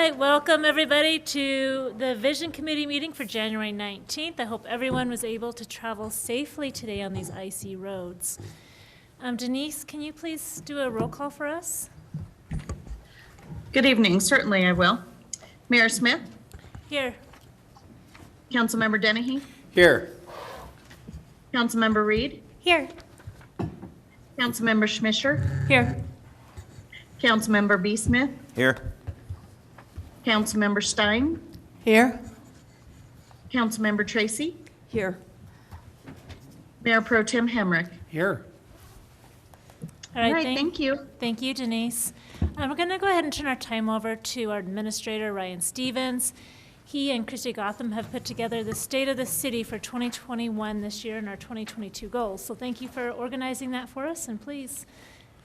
right, welcome everybody to the Vision Committee meeting for January 19th. I hope everyone was able to travel safely today on these icy roads. Denise, can you please do a roll call for us? Good evening. Certainly I will. Mayor Smith? Here. Councilmember Dennehy? Here. Councilmember Reed? Here. Councilmember Schmischer? Here. Councilmember B. Smith? Here. Councilmember Stein? Here. Councilmember Tracy? Here. Mayor Pro Tem Hemrick? Here. All right, Thank you. Thank you, Denise. We're going to go ahead and turn our time over to our administrator, Ryan Stevens. He and Christy Gotham have put together the State of the City for 2021 this year and our 2022 goals. So thank you for organizing that for us, and please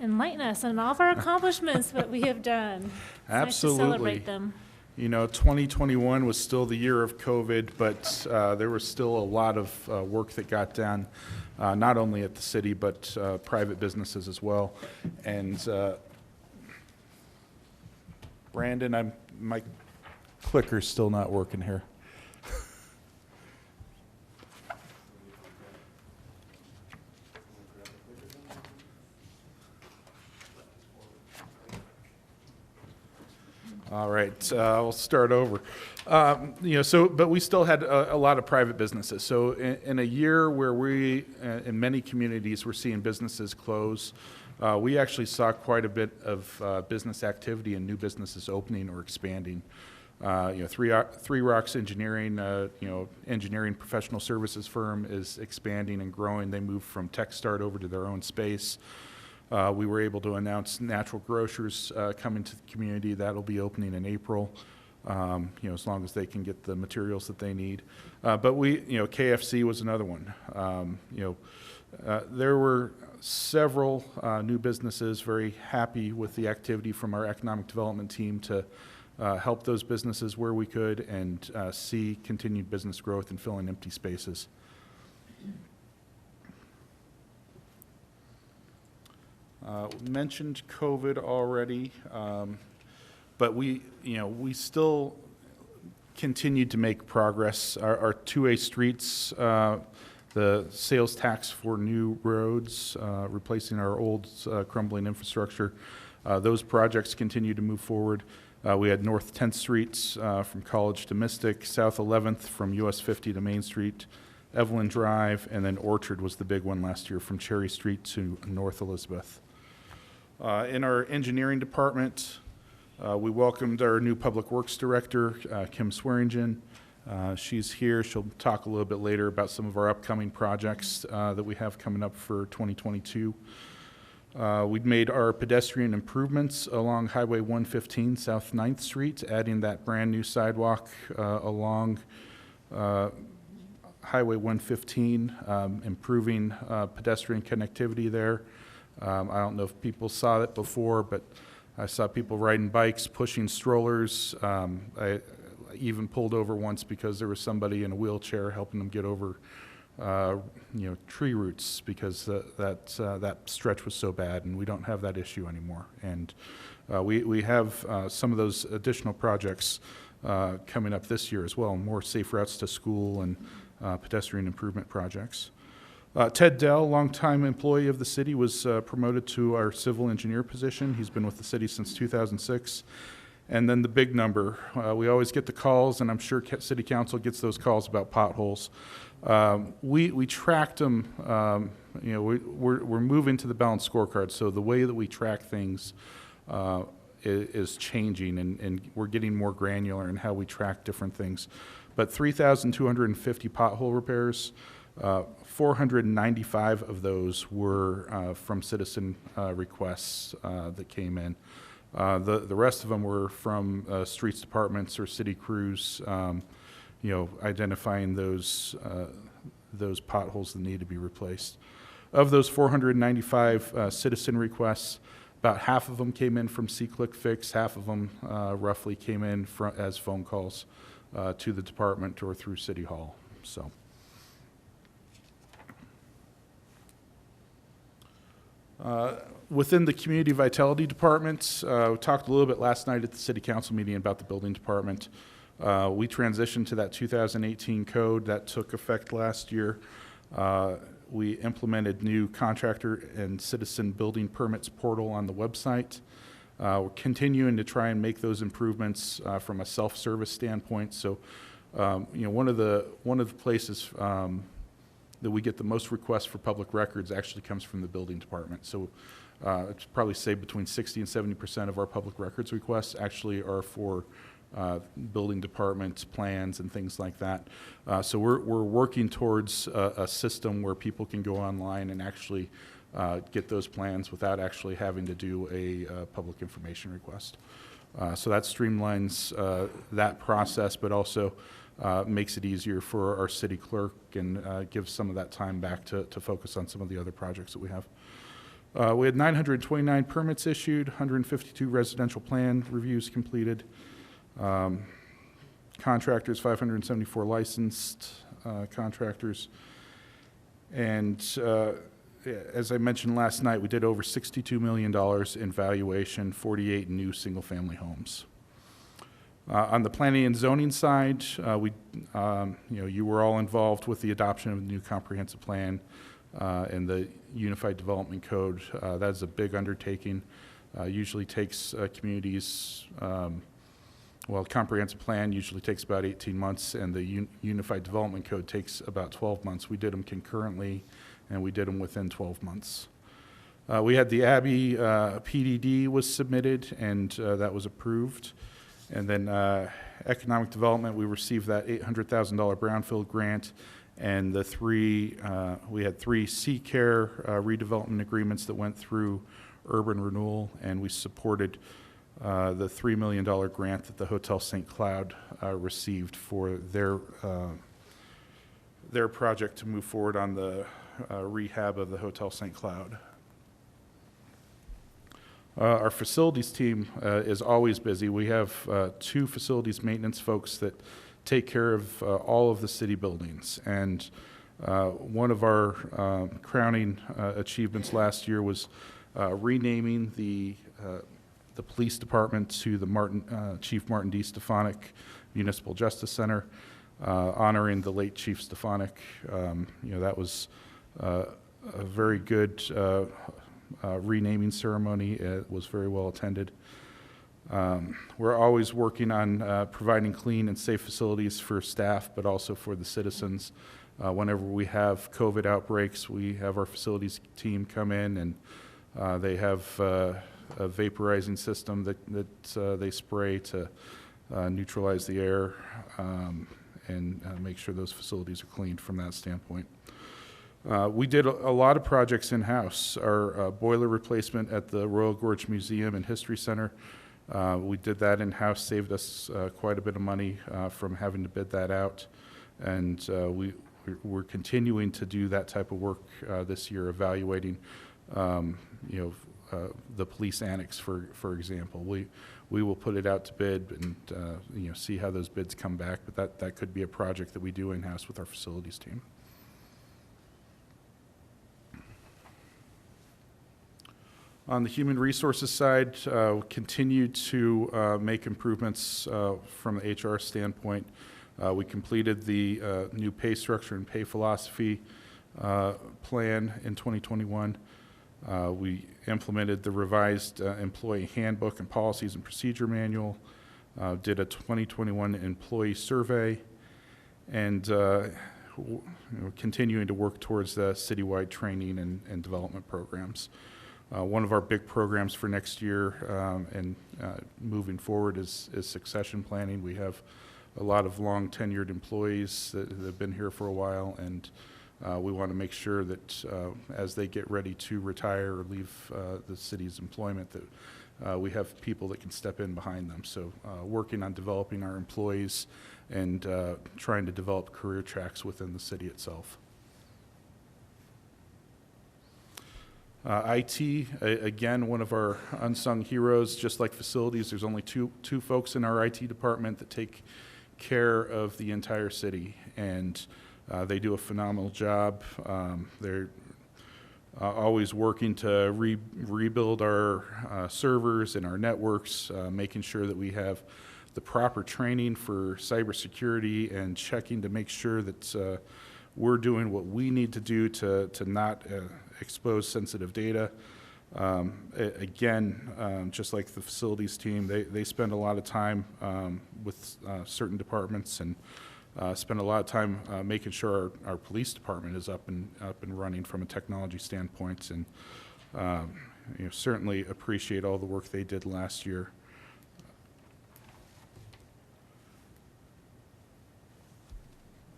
enlighten us on all of our accomplishments that we have done. It's Absolutely. nice to celebrate them. You know, 2021 was still the year of COVID, but there was still a lot of work that got done, not only at the city, but private businesses as well. And Brandon, my clicker's still not working here. All right, I'll start over. But we still had a lot of private businesses. So in a year where we, in many communities, we're seeing businesses close, we actually saw quite a bit of business activity and new businesses opening or expanding. Three Rocks Engineering, engineering professional services firm is expanding and growing. They moved from TechStart over to their own space. We were able to announce Natural Grocers coming to the community. That'll be opening in April, as long as they can get the materials that they need. But KFC was another one. There were several new businesses, very happy with the activity from our economic development team to help those businesses where we could and see continued business growth and filling empty spaces. Mentioned COVID already, but we still continued to make progress. Our two-way streets, the sales tax for new roads, replacing our old crumbling infrastructure, those projects continue to move forward. We had North 10th Street from College to Mystic, South 11th from US 50 to Main Street, Evelyn Drive, and then Orchard was the big one last year from Cherry Street to North Elizabeth. In our engineering department, we welcomed our new Public Works Director, Kim Swearingen. She's here. She'll talk a little bit later about some of our upcoming projects that we have coming up for 2022. We've made our pedestrian improvements along Highway 115 South 9th Street, adding that brand new sidewalk along Highway 115, improving pedestrian connectivity there. I don't know if people saw it before, but I saw people riding bikes, pushing strollers. I even pulled over once because there was somebody in a wheelchair helping them get over, tree roots because that stretch was so bad, and we don't have that issue anymore. And we have some of those additional projects coming up this year as well, more safe routes to school and pedestrian improvement projects. Ted Dell, longtime employee of the city, was promoted to our civil engineer position. He's been with the city since 2006. And then the big number, we always get the calls, and I'm sure city council gets those calls about potholes. We tracked them, we're moving to the balanced scorecard, so the way that we track things is changing, and we're getting more granular in how we track different things. But 3,250 pothole repairs, 495 of those were from citizen requests that came in. The rest of them were from streets departments or city crews, identifying those potholes that need to be replaced. Of those 495 citizen requests, about half of them came in from SeeClickFix, half of them roughly came in as phone calls to the department or through City Hall. So. Within the Community Vitality Department, we talked a little bit last night at the City Council meeting about the Building Department. We transitioned to that 2018 code that took effect last year. We implemented new contractor and citizen building permits portal on the website. We're continuing to try and make those improvements from a self-service standpoint. So, one of the places that we get the most requests for public records actually comes from the Building Department. So, it's probably say between 60 and 70% of our public records requests actually are for building department plans and things like that. So we're working towards a system where people can go online and actually get those plans without actually having to do a public information request. So that streamlines that process, but also makes it easier for our city clerk and gives some of that time back to focus on some of the other projects that we have. We had 929 permits issued, 152 residential plan reviews completed. Contractors, 574 licensed contractors. And as I mentioned last night, we did over $62 million in valuation, 48 new single-family homes. On the planning and zoning side, you were all involved with the adoption of the new comprehensive plan and the Unified Development Code. That is a big undertaking. Usually takes communities. Comprehensive plan usually takes about 18 months, and the Unified Development Code takes about 12 months. We did them concurrently, and we did them within 12 months. We had the Abbey PDD was submitted, and that was approved. And then economic development, we received that $800,000 brownfield grant, and we had three C-Care redevelopment agreements that went through urban renewal, and we supported the $3 million grant that the Hotel St. Cloud received for their project to move forward on the rehab of the Hotel St. Cloud. Our facilities team is always busy. We have two facilities maintenance folks that take care of all of the city buildings. And one of our crowning achievements last year was renaming the police department to the Chief Martin D. Stefanik Municipal Justice Center, honoring the late Chief Stefanik. That was a very good renaming ceremony. It was very well attended. We're always working on providing clean and safe facilities for staff, but also for the citizens. Whenever we have COVID outbreaks, we have our facilities team come in, and they have a vaporizing system that they spray to neutralize the air and make sure those facilities are cleaned from that standpoint. We did a lot of projects in-house. Our boiler replacement at the Royal Gorge Museum and History Center, we did that in-house, saved us quite a bit of money from having to bid that out. And we're continuing to do that type of work this year, evaluating the police annex, for example. We will put it out to bid and see how those bids come back, but that could be a project that we do in-house with our facilities team. On the human resources side, we continue to make improvements from the HR standpoint. We completed the new pay structure and pay philosophy plan in 2021. We implemented the revised employee handbook and policies and procedure manual, did a 2021 employee survey, and continuing to work towards the citywide training and development programs. One of our big programs for next year and moving forward is succession planning. We have a lot of long tenured employees that have been here for a while, and we want to make sure that as they get ready to retire or leave the city's employment, that we have people that can step in behind them. So working on developing our employees and trying to develop career tracks within the city itself. IT, again, one of our unsung heroes. Just like facilities, there's only two folks in our IT department that take care of the entire city, and they do a phenomenal job. They're always working to rebuild our servers and our networks, making sure that we have the proper training for cybersecurity and checking to make sure that we're doing what we need to do to not expose sensitive data. Again, just like the facilities team, they spend a lot of time with certain departments and spend a lot of time making sure our police department is up and running from a technology standpoint, and certainly appreciate all the work they did last year.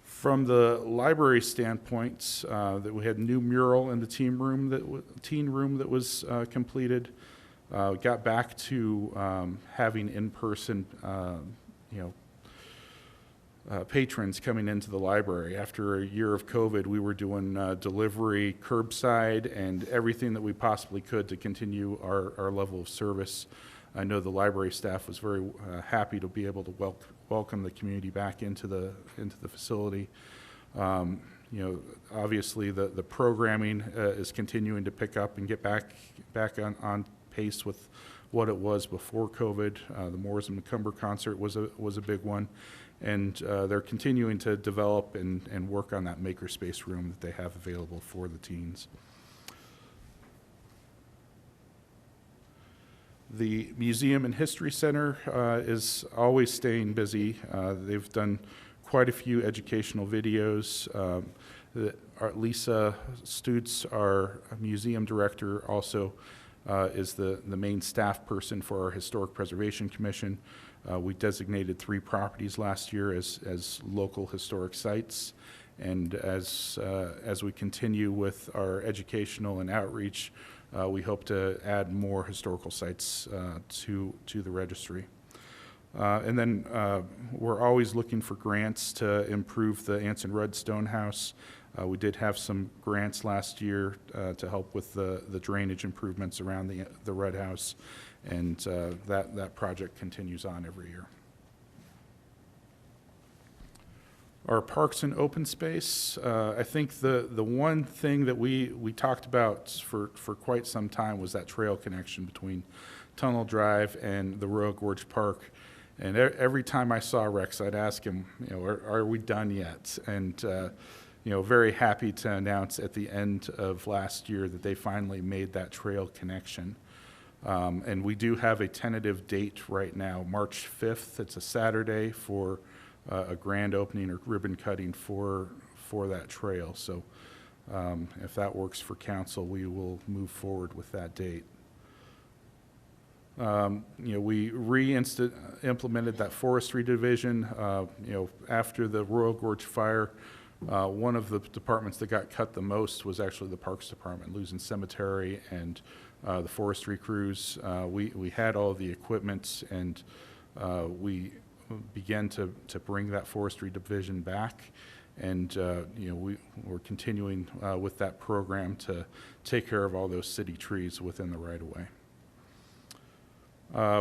From the library standpoint, that we had a new mural in the teen room that was completed. Got back to having in-person, patrons coming into the library. After a year of COVID, we were doing delivery, curbside, and everything that we possibly could to continue our level of service. I know the library staff was very happy to be able to welcome the community back into the facility. Obviously the programming is continuing to pick up and get back on pace with what it was before COVID. The Moores and Macomber concert was a big one, and they're continuing to develop and work on that makerspace room that they have available for the teens. The Museum and History Center is always staying busy. They've done quite a few educational videos. Lisa Stutz, our museum director, also is the main staff person for our Historic Preservation Commission. We designated 3 properties last year as local historic sites. And as we continue with our educational and outreach, we hope to add more historical sites to the registry. And then we're always looking for grants to improve the Anson Rudd Stonehouse. We did have some grants last year to help with the drainage improvements around the Rudd House, and that project continues on every year. Our parks and open space, I think the one thing that we talked about for quite some time was that trail connection between Tunnel Drive and the Royal Gorge Park. And every time I saw Rex, I'd ask him, are we done yet? And very happy to announce at the end of last year that they finally made that trail connection. And we do have a tentative date right now, March 5th. It's a Saturday for a grand opening or ribbon cutting for that trail. So if that works for council, we will move forward with that date. We implemented that forestry division. After the Royal Gorge fire, one of the departments that got cut the most was actually the Parks Department, losing cemetery and the forestry crews. We had all the equipment, and we began to bring that forestry division back. And we're continuing with that program to take care of all those city trees within the right-of-way.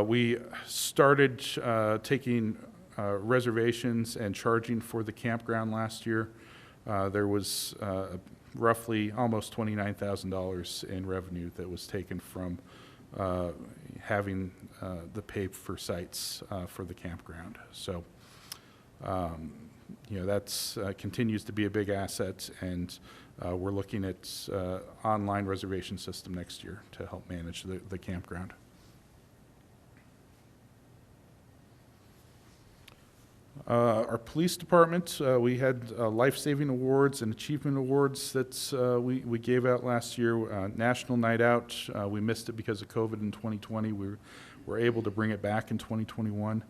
We started taking reservations and charging for the campground last year. There was roughly almost $29,000 in revenue that was taken from having the pay for sites for the campground. So, that's continues to be a big asset, and we're looking at online reservation system next year to help manage the campground. Our police department, we had life-saving awards and achievement awards that we gave out last year. National Night Out, we missed it because of COVID in 2020. We were able to bring it back in 2021.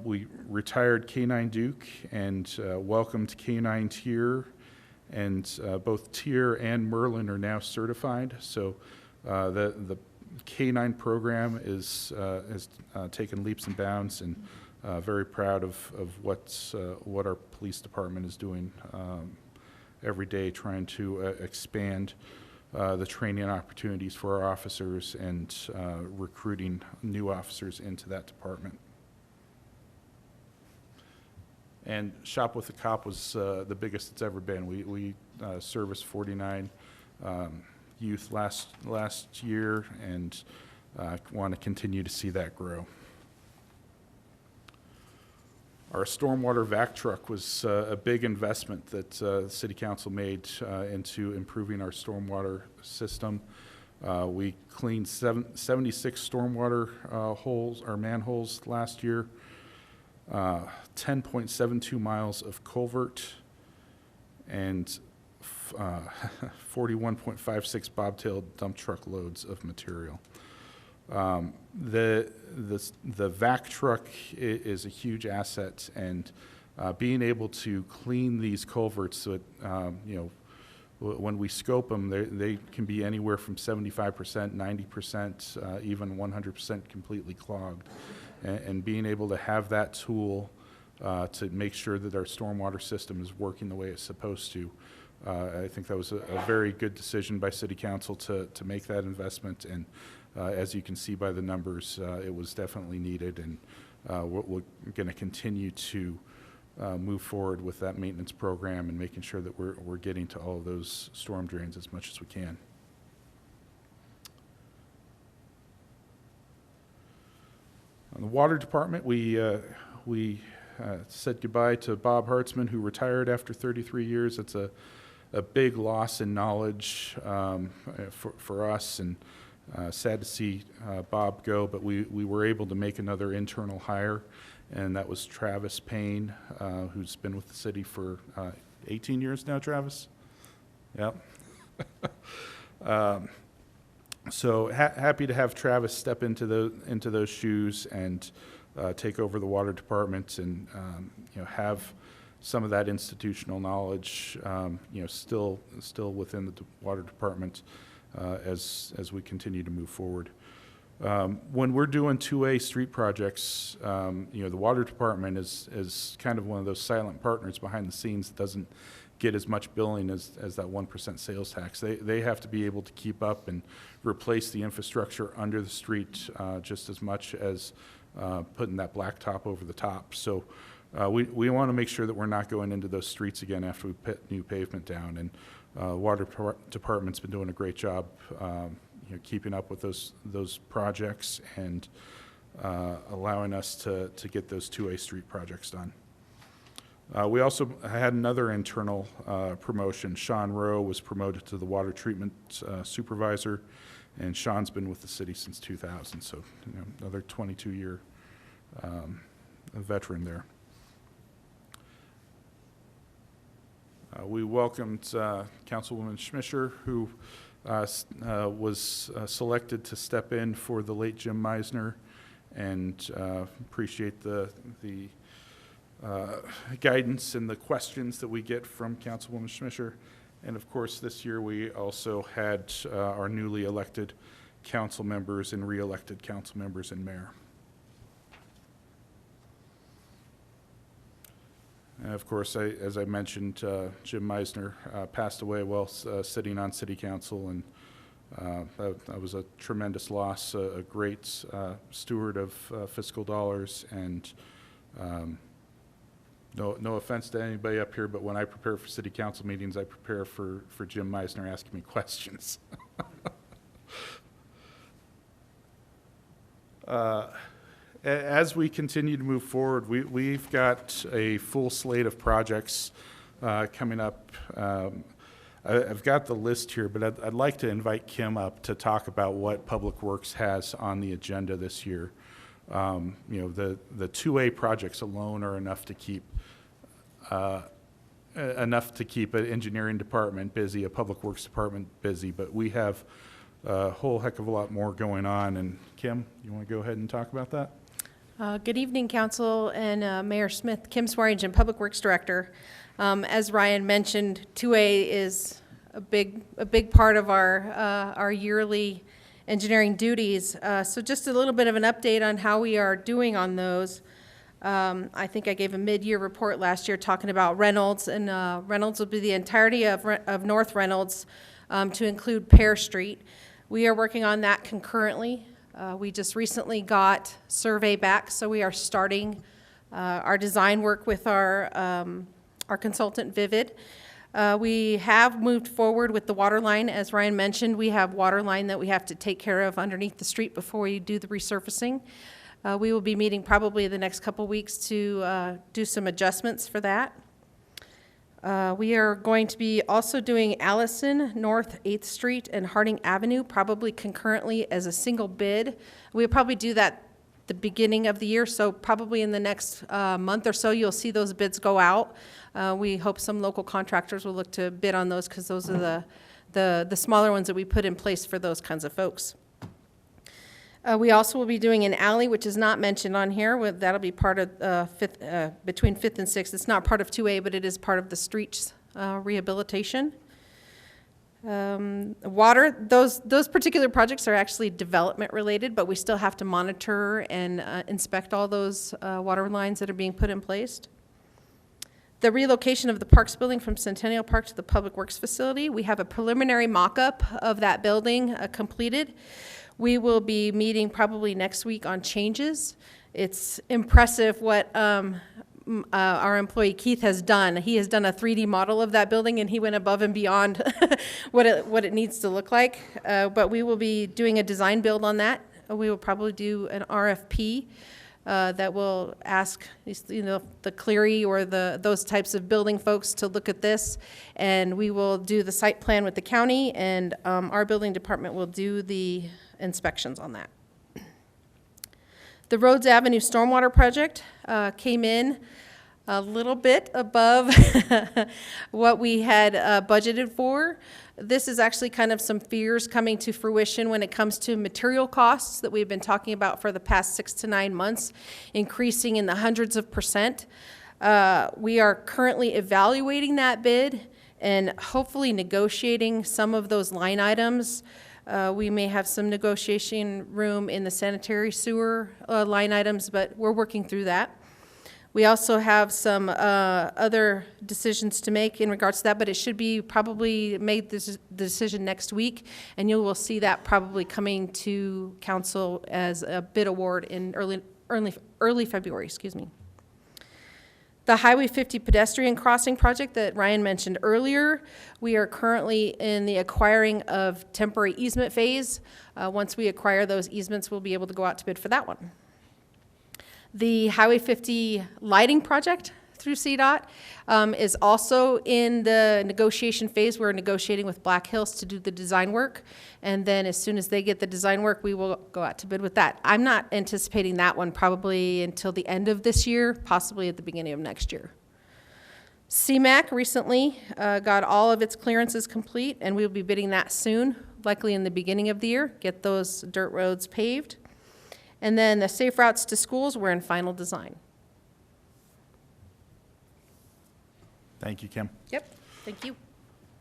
We retired K9 Duke and welcomed K9 Tier, and both Tier and Merlin are now certified. So the K9 program has taken leaps and bounds, and very proud of what our police department is doing every day, trying to expand the training opportunities for our officers and recruiting new officers into that department. And Shop with a Cop was the biggest it's ever been. We serviced 49 youth last year, and want to continue to see that grow. Our stormwater vac truck was a big investment that the City Council made into improving our stormwater system. We cleaned 76 stormwater holes or manholes last year, 10.72 miles of culvert, and 41.56 bobtail dump truck loads of material. The vac truck is a huge asset, and being able to clean these culverts so when we scope them, they can be anywhere from 75%, 90%, even 100% completely clogged. And being able to have that tool to make sure that our stormwater system is working the way it's supposed to, I think that was a very good decision by City Council to make that investment. And as you can see by the numbers, it was definitely needed, and we're going to continue to move forward with that maintenance program and making sure that we're getting to all of those storm drains as much as we can. On the water department, we said goodbye to Bob Hartzman, who retired after 33 years. It's a big loss in knowledge for us, and sad to see Bob go, but we were able to make another internal hire, and that was Travis Payne, who's been with the city for 18 years now, Travis? Yep. So happy to have Travis step into those shoes and take over the water department, and have some of that institutional knowledge still within the water department as we continue to move forward. When we're doing 2A street projects, the water department is kind of one of those silent partners behind the scenes that doesn't get as much billing as that 1% sales tax. They have to be able to keep up and replace the infrastructure under the street just as much as putting that blacktop over the top. So we want to make sure that we're not going into those streets again after we put new pavement down. And water department's been doing a great job keeping up with those projects and allowing us to get those 2A street projects done. We also had another internal promotion. Sean Rowe was promoted to the water treatment supervisor, and Sean's been with the city since 2000, so another 22-year veteran there. We welcomed Councilwoman Schmischer, who was selected to step in for the late Jim Meisner, and appreciate the guidance and the questions that we get from Councilwoman Schmischer. And of course, this year we also had our newly elected council members and re-elected council members and mayor. And of course, as I mentioned, Jim Meisner passed away while sitting on city council, and that was a tremendous loss, a great steward of fiscal dollars, and no offense to anybody up here, but when I prepare for city council meetings, I prepare for Jim Meisner asking me questions. As we continue to move forward, we've got a full slate of projects coming up. I've got the list here, but I'd like to invite Kim up to talk about what Public Works has on the agenda this year. The 2A projects alone are enough to keep an engineering department busy, a Public Works department busy, but we have a whole heck of a lot more going on. And Kim, you want to go ahead and talk about that? Good evening, Council and Mayor Smith. Kim Swearingen, Public Works Director. As Ryan mentioned, 2A is a big part of our yearly engineering duties. So just a little bit of an update on how we are doing on those. I think I gave a mid-year report last year talking about Reynolds, and Reynolds will be the entirety of North Reynolds to include Pear Street. We are working on that concurrently. We just recently got survey back, so we are starting our design work with our consultant, Vivid. We have moved forward with the water line. As Ryan mentioned, we have water line that we have to take care of underneath the street before we do the resurfacing. We will be meeting probably the next couple weeks to do some adjustments for that. We are going to be also doing Allison North 8th Street and Harding Avenue, probably concurrently as a single bid. We'll probably do that the beginning of the year, so probably in the next month or so, you'll see those bids go out. We hope some local contractors will look to bid on those because those are the smaller ones that we put in place for those kinds of folks. We also will be doing an alley, which is not mentioned on here. That'll be part of between 5th and 6th. It's not part of 2A, but it is part of the streets rehabilitation. Water, those particular projects are actually development related, but we still have to monitor and inspect all those water lines that are being put in place. The relocation of the Parks building from Centennial Park to the Public Works facility, we have a preliminary mock-up of that building completed. We will be meeting probably next week on changes. It's impressive what our employee Keith has done. He has done a 3D model of that building, and he went above and beyond what it needs to look like. But we will be doing a design build on that. We will probably do an RFP that will ask, the Cleary or those types of building folks to look at this, and we will do the site plan with the county, and our building department will do the inspections on that. The Rhodes Avenue Stormwater Project came in a little bit above what we had budgeted for. This is actually kind of some fears coming to fruition when it comes to material costs that we've been talking about for the past 6 to 9 months, increasing in the hundreds of %. We are currently evaluating that bid and hopefully negotiating some of those line items. We may have some negotiation room in the sanitary sewer line items, but we're working through that. We also have some other decisions to make in regards to that, but it should be probably made the decision next week, and you will see that probably coming to council as a bid award in early February, excuse me. The Highway 50 pedestrian crossing project that Ryan mentioned earlier, we are currently in the acquiring of temporary easement phase. Once we acquire those easements, we'll be able to go out to bid for that one. The Highway 50 lighting project through CDOT is also in the negotiation phase. We're negotiating with Black Hills to do the design work, and then as soon as they get the design work, we will go out to bid with that. I'm not anticipating that one probably until the end of this year, possibly at the beginning of next year. CMAQ recently got all of its clearances complete, and we'll be bidding that soon, likely in the beginning of the year, get those dirt roads paved. And then the safe routes to schools, we're in final design. Thank you, Kim. Yep, thank you.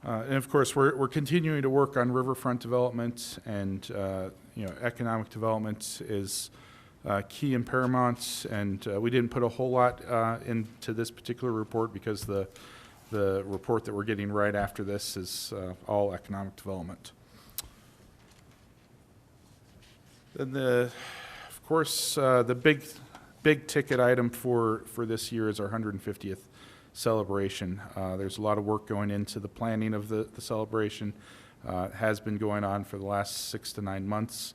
And of course, we're continuing to work on riverfront development, and economic development is key and paramount. And we didn't put a whole lot into this particular report because the report that we're getting right after this is all economic development. Then of course, the big ticket item for this year is our 150th celebration. There's a lot of work going into the planning of the celebration. It has been going on for the last 6 to 9 months.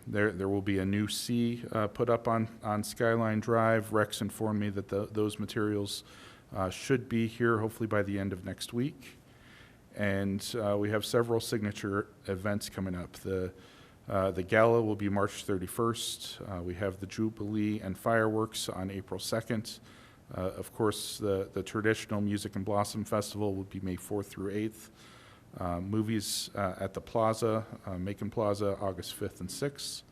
There will be a new C put up on Skyline Drive. Rex informed me that those materials should be here hopefully by the end of next week. And we have several signature events coming up. The gala will be March 31st. We have the Jubilee and fireworks on April 2nd. Of course, the traditional Music and Blossom Festival will be May 4th through 8th. Movies at the Plaza, Macon Plaza, August 5th and 6th.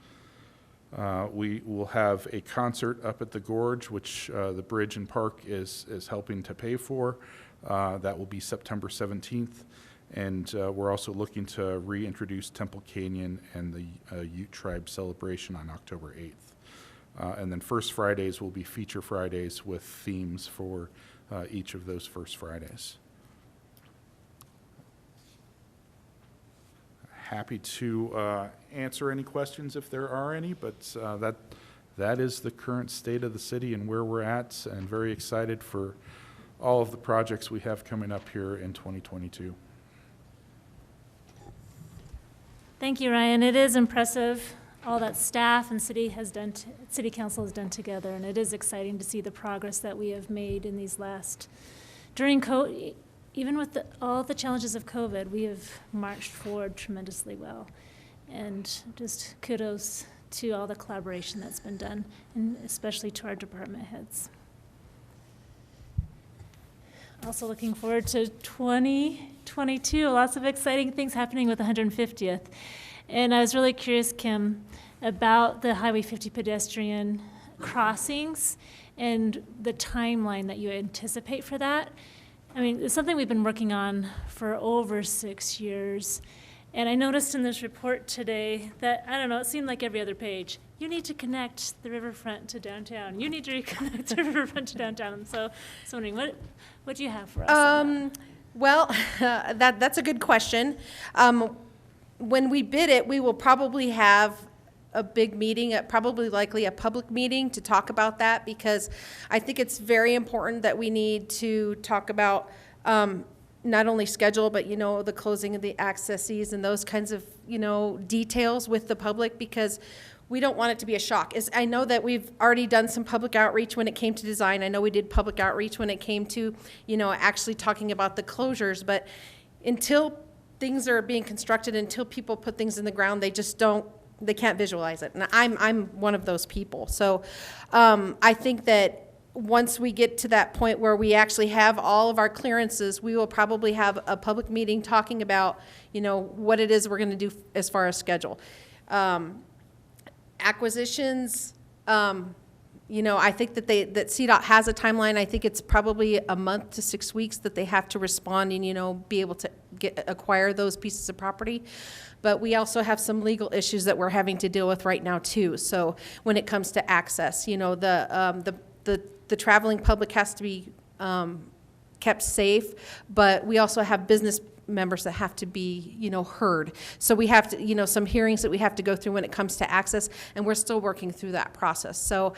We will have a concert up at the Gorge, which the Bridge and Park is helping to pay for. That will be September 17th. And we're also looking to reintroduce Temple Canyon and the Ute Tribe celebration on October 8th. And then First Fridays will be feature Fridays with themes for each of those First Fridays. Happy to answer any questions if there are any, but that is the current state of the city and where we're at, and very excited for all of the projects we have coming up here in 2022. Thank you, Ryan. It is impressive, all that staff and city council has done together, and it is exciting to see the progress that we have made in these even with all the challenges of COVID, we have marched forward tremendously well. And just kudos to all the collaboration that's been done, and especially to our department heads. Also looking forward to 2022, lots of exciting things happening with the 150th. And I was really curious, Kim, about the Highway 50 pedestrian crossings and the timeline that you anticipate for that. I mean, it's something we've been working on for over 6 years. And I noticed in this report today that, I don't know, it seemed like every other page, you need to connect the riverfront to downtown. You need to reconnect the riverfront to downtown. And so I was wondering, what do you have for us on that? Well, that's a good question. When we bid it, we will probably have a big meeting, probably likely a public meeting to talk about that, because I think it's very important that we need to talk about not only schedule, but, the closing of the accesses and those kinds of, details with the public, because we don't want it to be a shock. I know that we've already done some public outreach when it came to design. I know we did public outreach when it came to, actually talking about the closures, but until things are being constructed, until people put things in the ground, they can't visualize it. And I'm one of those people. So I think that once we get to that point where we actually have all of our clearances, we will probably have a public meeting talking about, what it is we're going to do as far as schedule. Acquisitions, I think that CDOT has a timeline. I think it's probably a month to 6 weeks that they have to respond and, be able to acquire those pieces of property. But we also have some legal issues that we're having to deal with right now too. So when it comes to access, the traveling public has to be kept safe, but we also have business members that have to be, heard. So we have to, some hearings that we have to go through when it comes to access, and we're still working through that process. So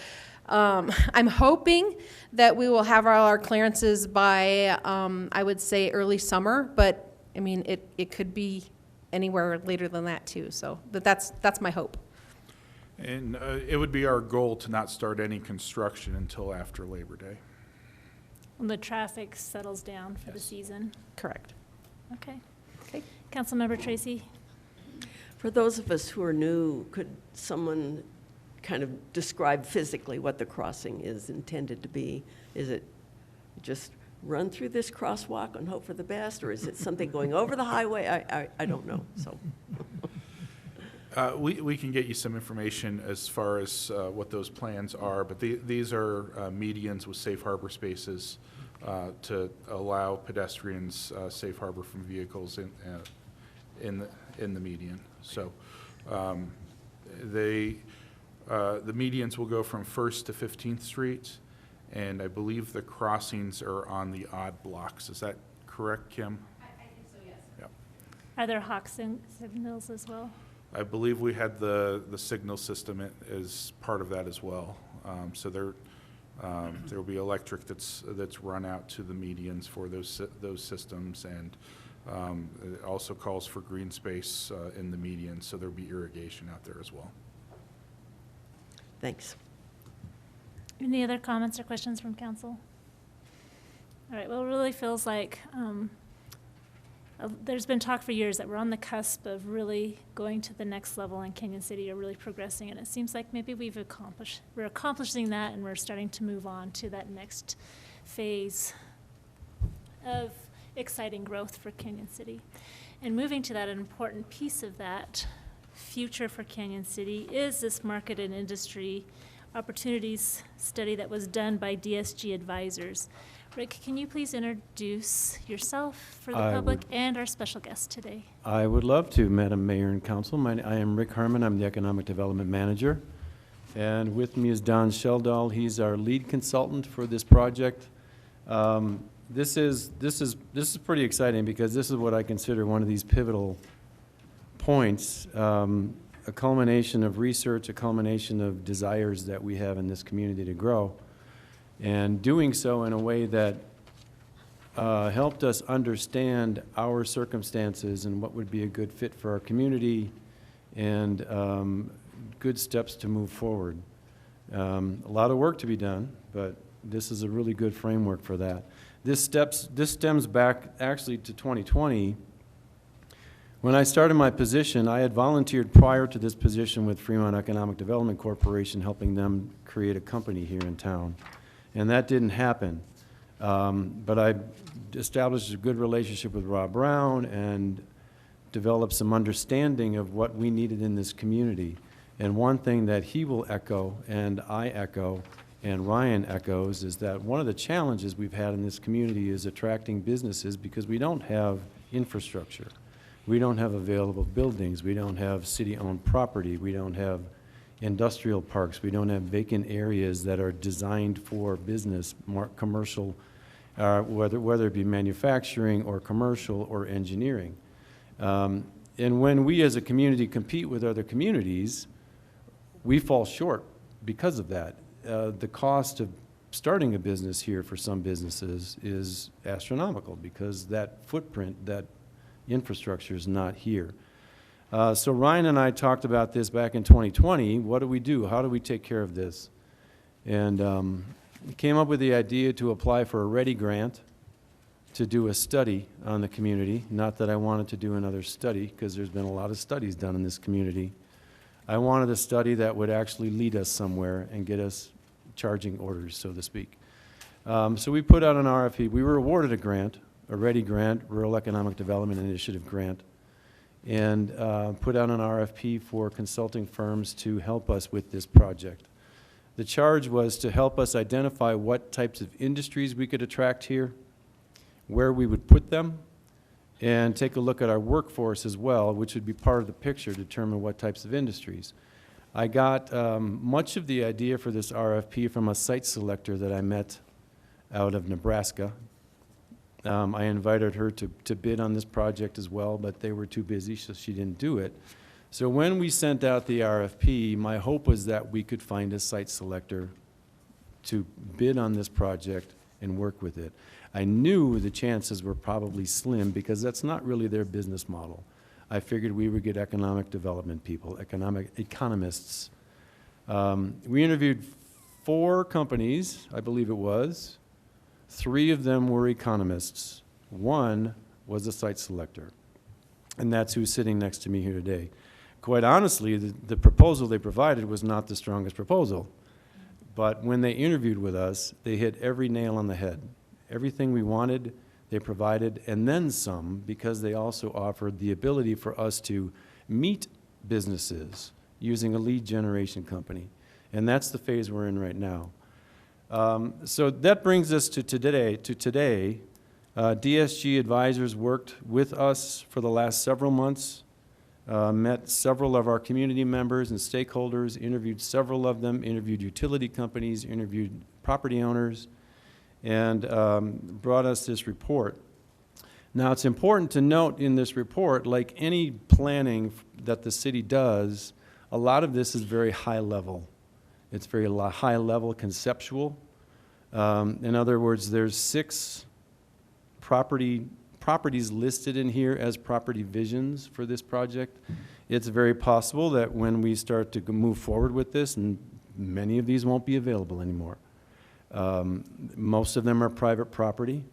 I'm hoping that we will have all our clearances by, I would say, early summer, but I mean, it could be anywhere later than that too. So that's my hope. And it would be our goal to not start any construction until after Labor Day. When the traffic settles down for the season. Correct. Okay. Councilmember Tracy? For those of us who are new, could someone kind of describe physically what the crossing is intended to be? Is it just run through this crosswalk and hope for the best, or is it something going over the highway? I don't know, so. We can get you some information as far as what those plans are, but these are medians with safe harbor spaces to allow pedestrians safe harbor from vehicles in the median. So the medians will go from 1st to 15th Street, and I believe the crossings are on the odd blocks. Is that correct, Kim? I think so, yes. Yeah. Are there hawk signals as well? I believe we had the signal system as part of that as well. So there will be electric that's run out to the medians for those systems, and it also calls for green space in the median, so there'll be irrigation out there as well. Thanks. Any other comments or questions from council? All right, well, it really feels like there's been talk for years that we're on the cusp of really going to the next level in Canyon City, or really progressing, and it seems like maybe we're accomplishing that, and we're starting to move on to that next phase of exciting growth for Canyon City. And moving to that, an important piece of that future for Canyon City is this market and industry opportunities study that was done by DSG Advisors. Rick, can you please introduce yourself for the public and our special guest today? I would love to, Madam Mayor and Council. I am Rick Harmon. I'm the Economic Development Manager. And with me is Don Sheldall. He's our lead consultant for this project. This is pretty exciting, because this is what I consider one of these pivotal points, a culmination of research, a culmination of desires that we have in this community to grow, and doing so in a way that helped us understand our circumstances and what would be a good fit for our community and good steps to move forward. A lot of work to be done, but this is a really good framework for that. This stems back actually to 2020. When I started my position, I had volunteered prior to this position with Fremont Economic Development Corporation, helping them create a company here in town. And that didn't happen. But I established a good relationship with Rob Brown and developed some understanding of what we needed in this community. And one thing that he will echo, and I echo, and Ryan echoes, is that one of the challenges we've had in this community is attracting businesses because we don't have infrastructure. We don't have available buildings. We don't have city-owned property. We don't have industrial parks. We don't have vacant areas that are designed for business, commercial, whether it be manufacturing or commercial or engineering. And when we as a community compete with other communities, we fall short because of that. The cost of starting a business here for some businesses is astronomical because that footprint, that infrastructure is not here. So Ryan and I talked about this back in 2020. What do we do? How do we take care of this? And we came up with the idea to apply for a READY grant to do a study on the community. Not that I wanted to do another study, because there's been a lot of studies done in this community. I wanted a study that would actually lead us somewhere and get us charging orders, so to speak. So we put out an RFP. We were awarded a grant, a READY grant, Rural Economic Development Initiative grant, and put out an RFP for consulting firms to help us with this project. The charge was to help us identify what types of industries we could attract here, where we would put them, and take a look at our workforce as well, which would be part of the picture, determine what types of industries. I got much of the idea for this RFP from a site selector that I met out of Nebraska. I invited her to bid on this project as well, but they were too busy, so she didn't do it. So when we sent out the RFP, my hope was that we could find a site selector to bid on this project and work with it. I knew the chances were probably slim because that's not really their business model. I figured we would get economic development people, economic economists. We interviewed 4 companies, I believe it was. 3 of them were economists. 1 was a site selector. And that's who's sitting next to me here today. Quite honestly, the proposal they provided was not the strongest proposal. But when they interviewed with us, they hit every nail on the head. Everything we wanted, they provided, and then some, because they also offered the ability for us to meet businesses using a lead generation company. And that's the phase we're in right now. So that brings us to today. DSG Advisors worked with us for the last several months, met several of our community members and stakeholders, interviewed several of them, interviewed utility companies, interviewed property owners, and brought us this report. Now, it's important to note in this report, like any planning that the city does, a lot of this is very high level. It's very high level conceptual. In other words, there's 6 properties listed in here as property visions for this project. It's very possible that when we start to move forward with this, and many of these won't be available anymore. Most of them are private property.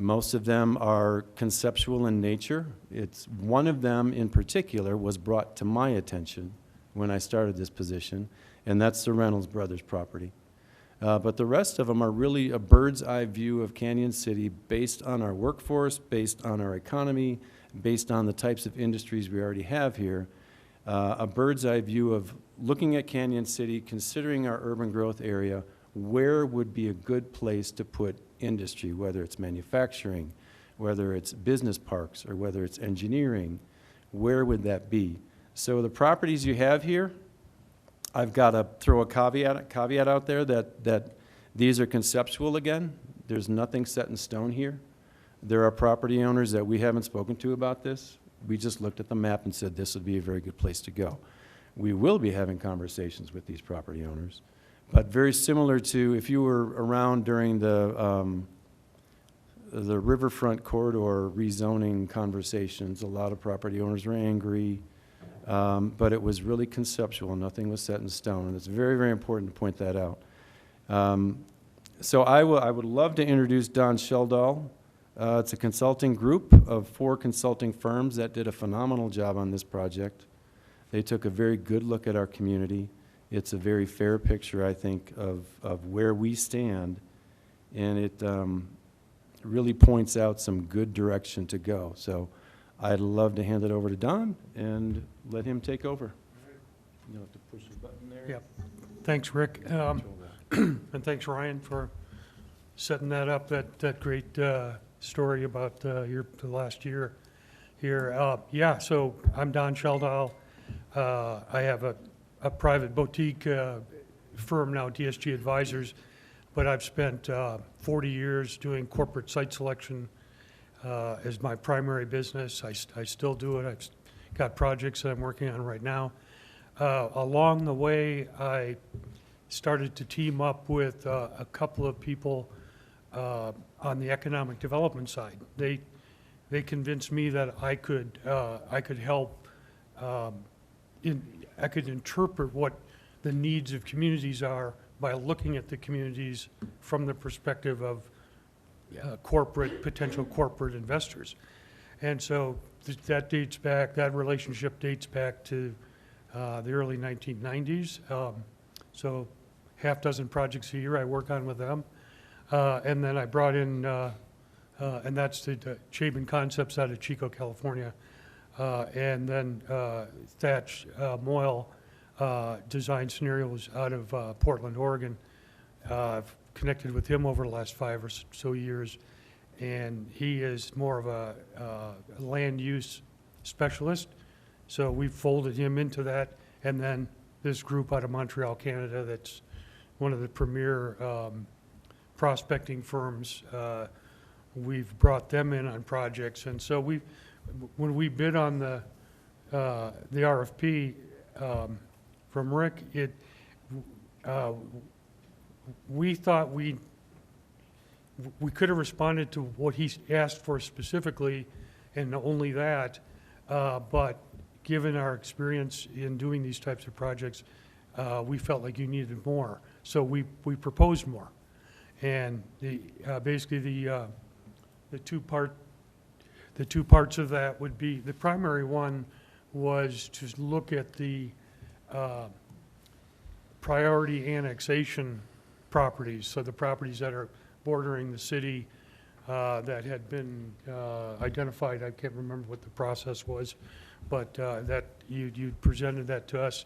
Most of them are conceptual in nature. One of them in particular was brought to my attention when I started this position, and that's the Reynolds Brothers property. But the rest of them are really a bird's eye view of Canyon City based on our workforce, based on our economy, based on the types of industries we already have here. A bird's eye view of looking at Canyon City, considering our urban growth area, where would be a good place to put industry, whether it's manufacturing, whether it's business parks, or whether it's engineering, where would that be? So the properties you have here, I've got to throw a caveat out there that these are conceptual again. There's nothing set in stone here. There are property owners that we haven't spoken to about this. We just looked at the map and said this would be a very good place to go. We will be having conversations with these property owners. But very similar to if you were around during the the riverfront corridor rezoning conversations. A lot of property owners were angry, but it was really conceptual. Nothing was set in stone, and it's very, very important to point that out. So I would love to introduce Don Sheldall. It's a consulting group of 4 consulting firms that did a phenomenal job on this project. They took a very good look at our community. It's a very fair picture, I think, of where we stand, and it really points out some good direction to go. So I'd love to hand it over to Don and let him take over. You'll have to push the button there. Yep. Thanks, Rick. And thanks, Ryan, for setting that up, that great story about the last year here. Yeah, so I'm Don Sheldall. I have a private boutique firm now, DSG Advisors, but I've spent 40 years doing corporate site selection as my primary business. I still do it. I've got projects that I'm working on right now. Along the way, I started to team up with a couple of people on the economic development side. They convinced me that I could help. I could interpret what the needs of communities are by looking at the communities from the perspective of potential corporate investors. And so that relationship dates back to the early 1990s. So half dozen projects a year I work on with them. And then I brought in, and that's the Chabin Concepts out of Chico, California. And then Thatch Moyle Design Scenarios out of Portland, Oregon. I've connected with him over the last 5 or so years, and he is more of a land use specialist. So we've folded him into that, and then this group out of Montreal, Canada, that's one of the premier prospecting firms. We've brought them in on projects, and so when we bid on the RFP from Rick, we thought we could have responded to what he asked for specifically, and only that. But given our experience in doing these types of projects, we felt like you needed more, so we proposed more, and basically the two parts of that would be, the primary one was to look at the priority annexation properties, so the properties that are bordering the city that had been identified. I can't remember what the process was, but that you presented that to us.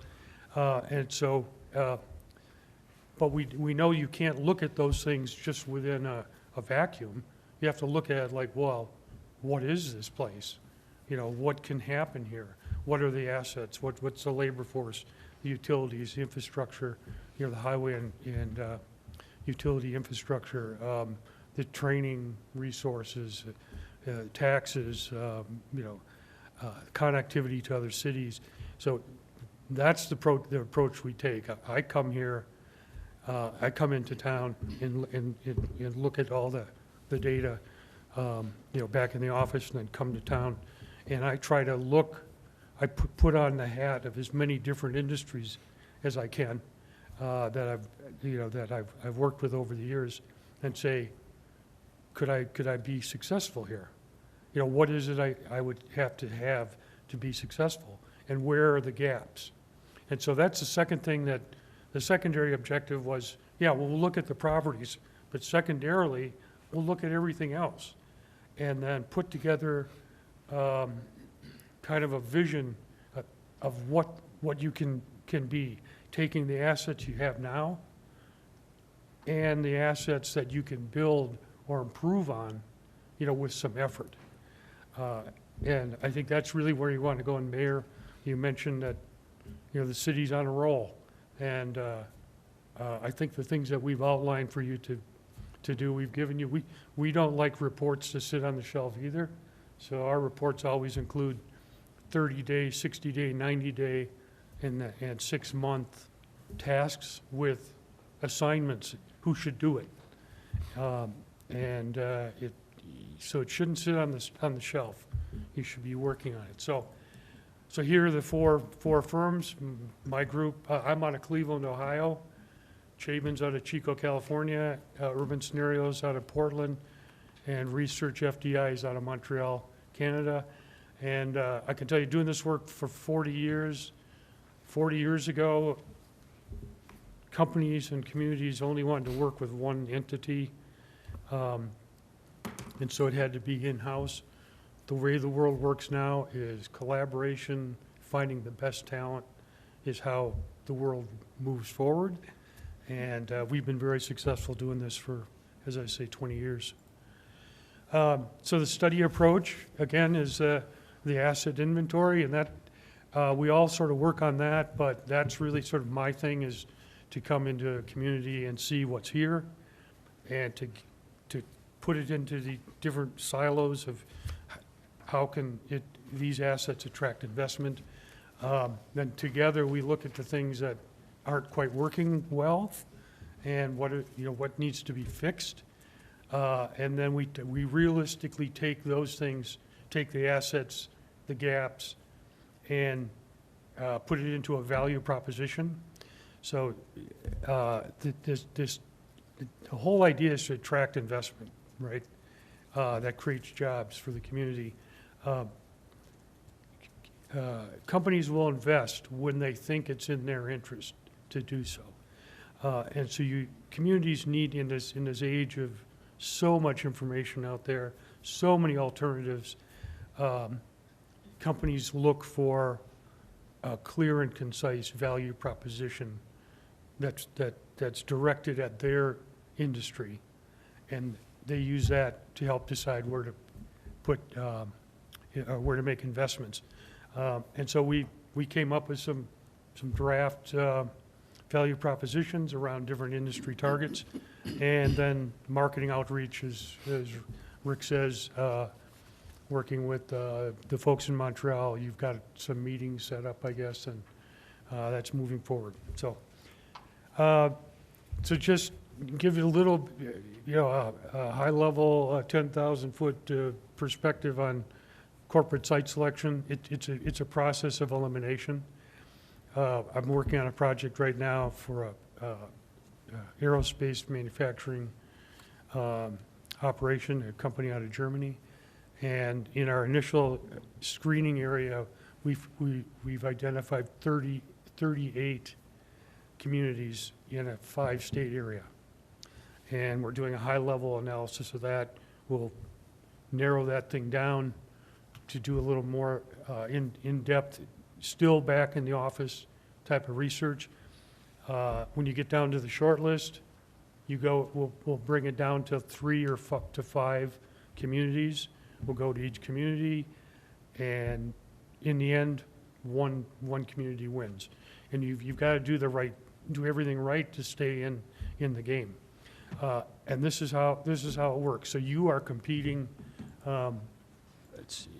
And so, but we know you can't look at those things just within a vacuum. You have to look at it like, well, what is this place? You know, what can happen here? What are the assets? What's the labor force, the utilities, the infrastructure, you know, the highway and utility infrastructure, the training resources, taxes, you know, connectivity to other cities. So that's the approach we take. I come here, I come into town and look at all the data, you know, back in the office, and then come to town, and I try to look. I put on the hat of as many different industries as I can that I've worked with over the years, and say, could I be successful here? You know, what is it I would have to be successful, and where are the gaps? And so that's the second thing, that the secondary objective was, yeah, we'll look at the properties, but secondarily, we'll look at everything else, and then put together kind of a vision of what you can be, taking the assets you have now and the assets that you can build or improve on, you know, with some effort. And I think that's really where you want to go. And Mayor, you mentioned that, you know, the city's on a roll, and I think the things that we've outlined for you to do, we've given you. We don't like reports to sit on the shelf either, so our reports always include 30-day, 60-day, 90-day, and 6-month tasks with assignments, who should do it. So it shouldn't sit on the shelf. You should be working on it. So here are the four firms. My group, I'm out of Cleveland, Ohio. Chabon's out of Chico, California. Urban Scenarios out of Portland. And Research FDI is out of Montreal, Canada. And I can tell you, doing this work for 40 years ago, companies and communities only wanted to work with one entity. And so it had to be in-house. The way the world works now is collaboration, finding the best talent is how the world moves forward. And we've been very successful doing this for, as I say, 20 years. So the study approach, again, is the asset inventory, and that we all sort of work on that, but that's really sort of my thing, is to come into a community and see what's here and to put it into the different silos of how can these assets attract investment. Then together we look at the things that aren't quite working well and what needs to be fixed. And then we realistically take those things, take the assets, the gaps, and put it into a value proposition. So the whole idea is to attract investment, right? That creates jobs for the community. Companies will invest when they think it's in their interest to do so. And so communities need, in this age of so much information out there, so many alternatives, companies look for a clear and concise value proposition that's directed at their industry, and they use that to help decide where to put where to make investments. And so we came up with some draft value propositions around different industry targets, and then marketing outreach, as Rick says, working with the folks in Montreal. You've got some meetings set up, I guess, and that's moving forward. So just give you a little, a high-level 10,000-foot perspective on corporate site selection. It's a process of elimination. I'm working on a project right now for a aerospace manufacturing operation, a company out of Germany. And in our initial screening area, we've identified 38 communities in a 5-state area. And we're doing a high-level analysis of that. We'll narrow that thing down to do a little more in-depth, still back in the office type of research. When you get down to the short list, we'll bring it down to 3 or to 5 communities. We'll go to each community, and in the end, one community wins. And you've got to do everything right to stay in the game. And this is how it works. So you are competing. Let's see.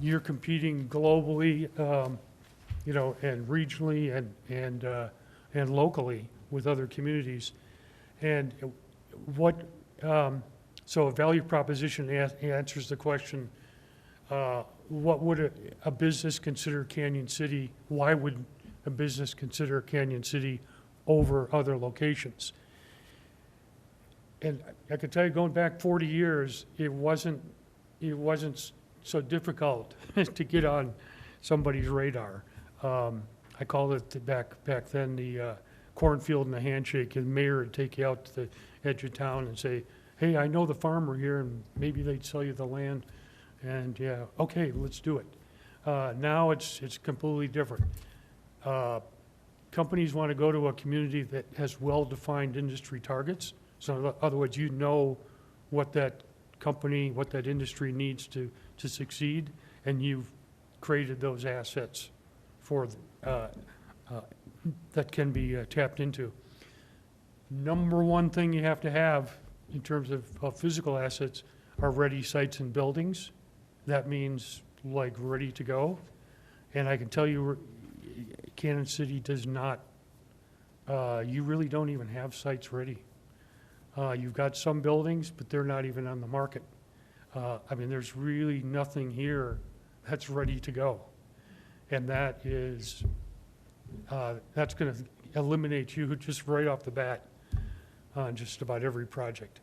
You're competing globally, and regionally and locally with other communities. And so a value proposition answers the question, what would a business consider Canyon City? Why would a business consider Canyon City over other locations? And I can tell you, going back 40 years, it wasn't so difficult to get on somebody's radar. I called it back then the cornfield and the handshake, and the mayor would take you out to the edge of town and say, hey, I know the farmer here, and maybe they'd sell you the land. And yeah, okay, let's do it. Now it's completely different. Companies want to go to a community that has well-defined industry targets. So in other words, you know what that company, what that industry needs to succeed, and you've created those assets for that can be tapped into. Number one thing you have to have in terms of physical assets are ready sites and buildings. That means like ready to go. And I can tell you, Canyon City does not, you really don't even have sites ready. You've got some buildings, but they're not even on the market. I mean, there's really nothing here that's ready to go. And that is, that's going to eliminate you just right off the bat on just about every project.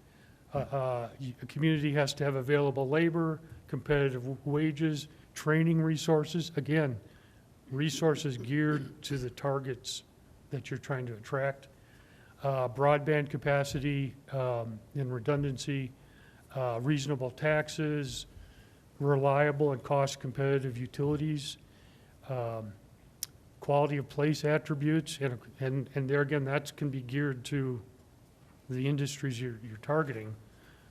A community has to have available labor, competitive wages, training resources. Again, resources geared to the targets that you're trying to attract. Broadband capacity and redundancy, reasonable taxes, reliable and cost-competitive utilities, quality of place attributes, and there again, that can be geared to the industries you're targeting.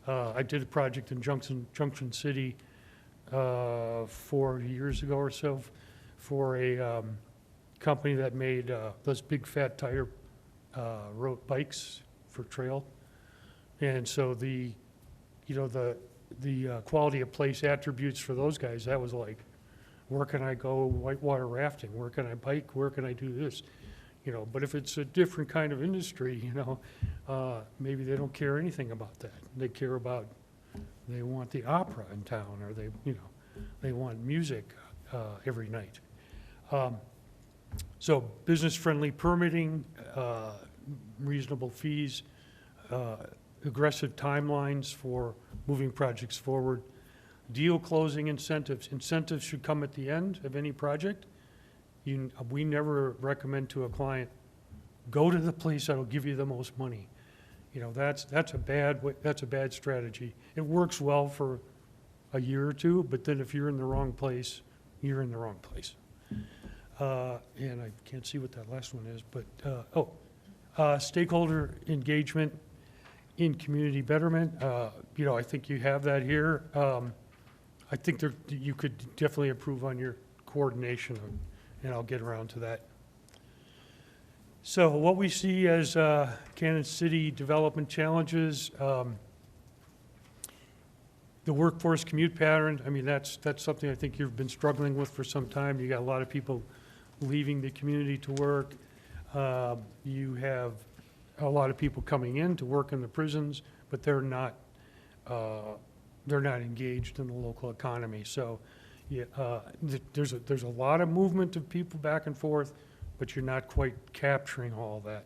I did a project in Junction City 4 years ago or so for a company that made those big fat tire road bikes for trail. And so the quality of place attributes for those guys, that was like, where can I go whitewater rafting? Where can I bike? Where can I do this? But if it's a different kind of industry, maybe they don't care anything about that. They care about, they want the opera in town, or they want music every night. So business-friendly permitting, reasonable fees, aggressive timelines for moving projects forward, deal closing incentives. Incentives should come at the end of any project. We never recommend to a client, go to the place that'll give you the most money. That's a bad strategy. It works well for a year or two, but then if you're in the wrong place, you're in the wrong place. And I can't see what that last one is, but, stakeholder engagement in community betterment. I think you have that here. I think you could definitely improve on your coordination, and I'll get around to that. So what we see as Kansas City development challenges, the workforce commute pattern, I mean, that's something I think you've been struggling with for some time. You got a lot of people leaving the community to work. You have a lot of people coming in to work in the prisons, but they're not engaged in the local economy. So yeah, there's a lot of movement of people back and forth, but you're not quite capturing all that.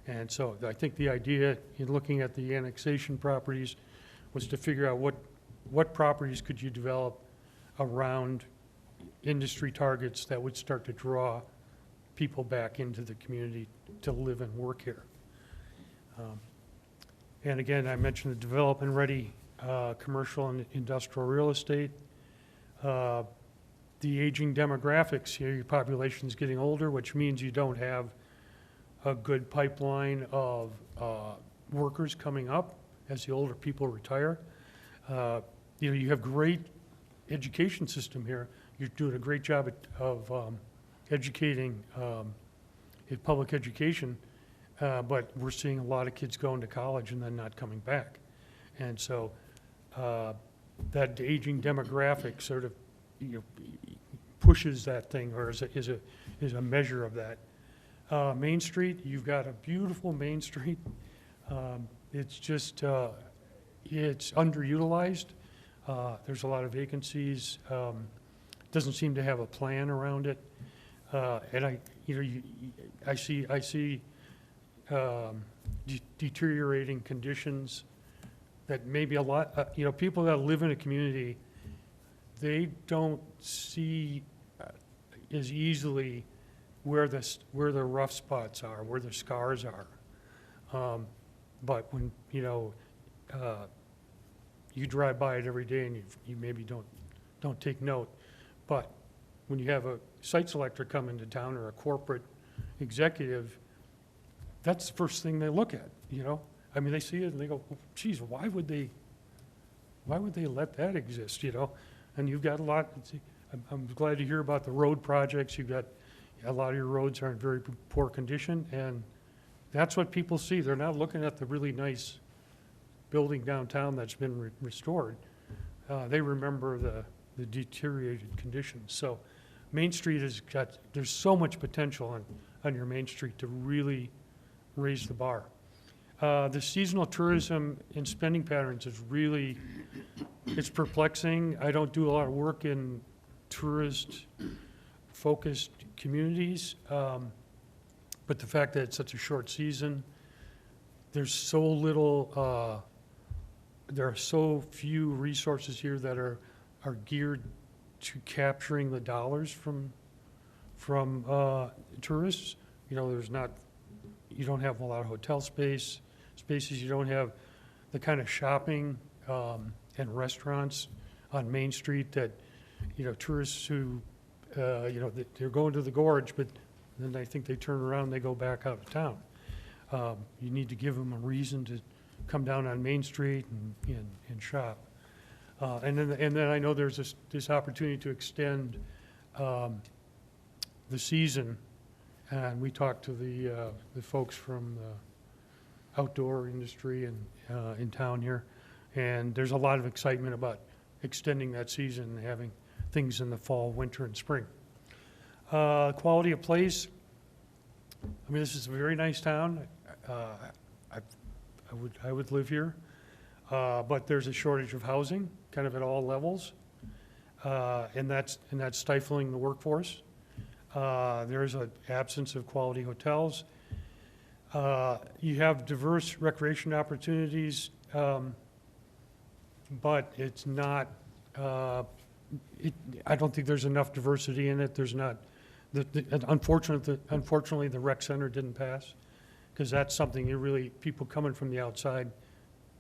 And so I think the idea in looking at the annexation properties was to figure out what properties could you develop around industry targets that would start to draw people back into the community to live and work here. And again, I mentioned the development-ready commercial and industrial real estate. The aging demographics, here your population is getting older, which means you don't have a good pipeline of workers coming up as the older people retire. You have great education system here. You're doing a great job of educating in public education, but we're seeing a lot of kids going to college and then not coming back. And so that aging demographic sort of pushes that thing, or is a measure of that. Main Street, you've got a beautiful Main Street. It's just it's underutilized. There's a lot of vacancies. Doesn't seem to have a plan around it. And I see deteriorating conditions that maybe a lot, people that live in a community, they don't see as easily where the rough spots are, where the scars are. But when, you drive by it every day and you maybe don't take note. But when you have a site selector come into town or a corporate executive, that's the first thing they look at, I mean, they see it and they go, geez, why would they let that exist, And you've got a lot, I'm glad to hear about the road projects. You've got, a lot of your roads are in very poor condition, and that's what people see. They're not looking at the really nice building downtown that's been restored. They remember the deteriorated conditions. So Main Street there's so much potential on your Main Street to really raise the bar. The seasonal tourism and spending patterns is really, it's perplexing. I don't do a lot of work in tourist-focused communities, but the fact that it's such a short season, there's so little, there are so few resources here that are geared to capturing the dollars from tourists. You know, you don't have a lot of hotel spaces, you don't have the kind of shopping and restaurants on Main Street that, you know, tourists who, you know, they're going to the gorge, but then I think they turn around and they go back out of town. You need to give them a reason to come down on Main Street and shop. And then I know there's this opportunity to extend the season, and we talked to the folks from the outdoor industry and in town here, and there's a lot of excitement about extending that season and having things in the fall, winter, and spring. Quality of place. I mean, this is a very nice town. I would live here, but there's a shortage of housing, kind of at all levels, and that's stifling the workforce. There's an absence of quality hotels. You have diverse recreation opportunities, but it's not. I don't think there's enough diversity in it. There's not. Unfortunately, the rec center didn't pass, because that's something people coming from the outside,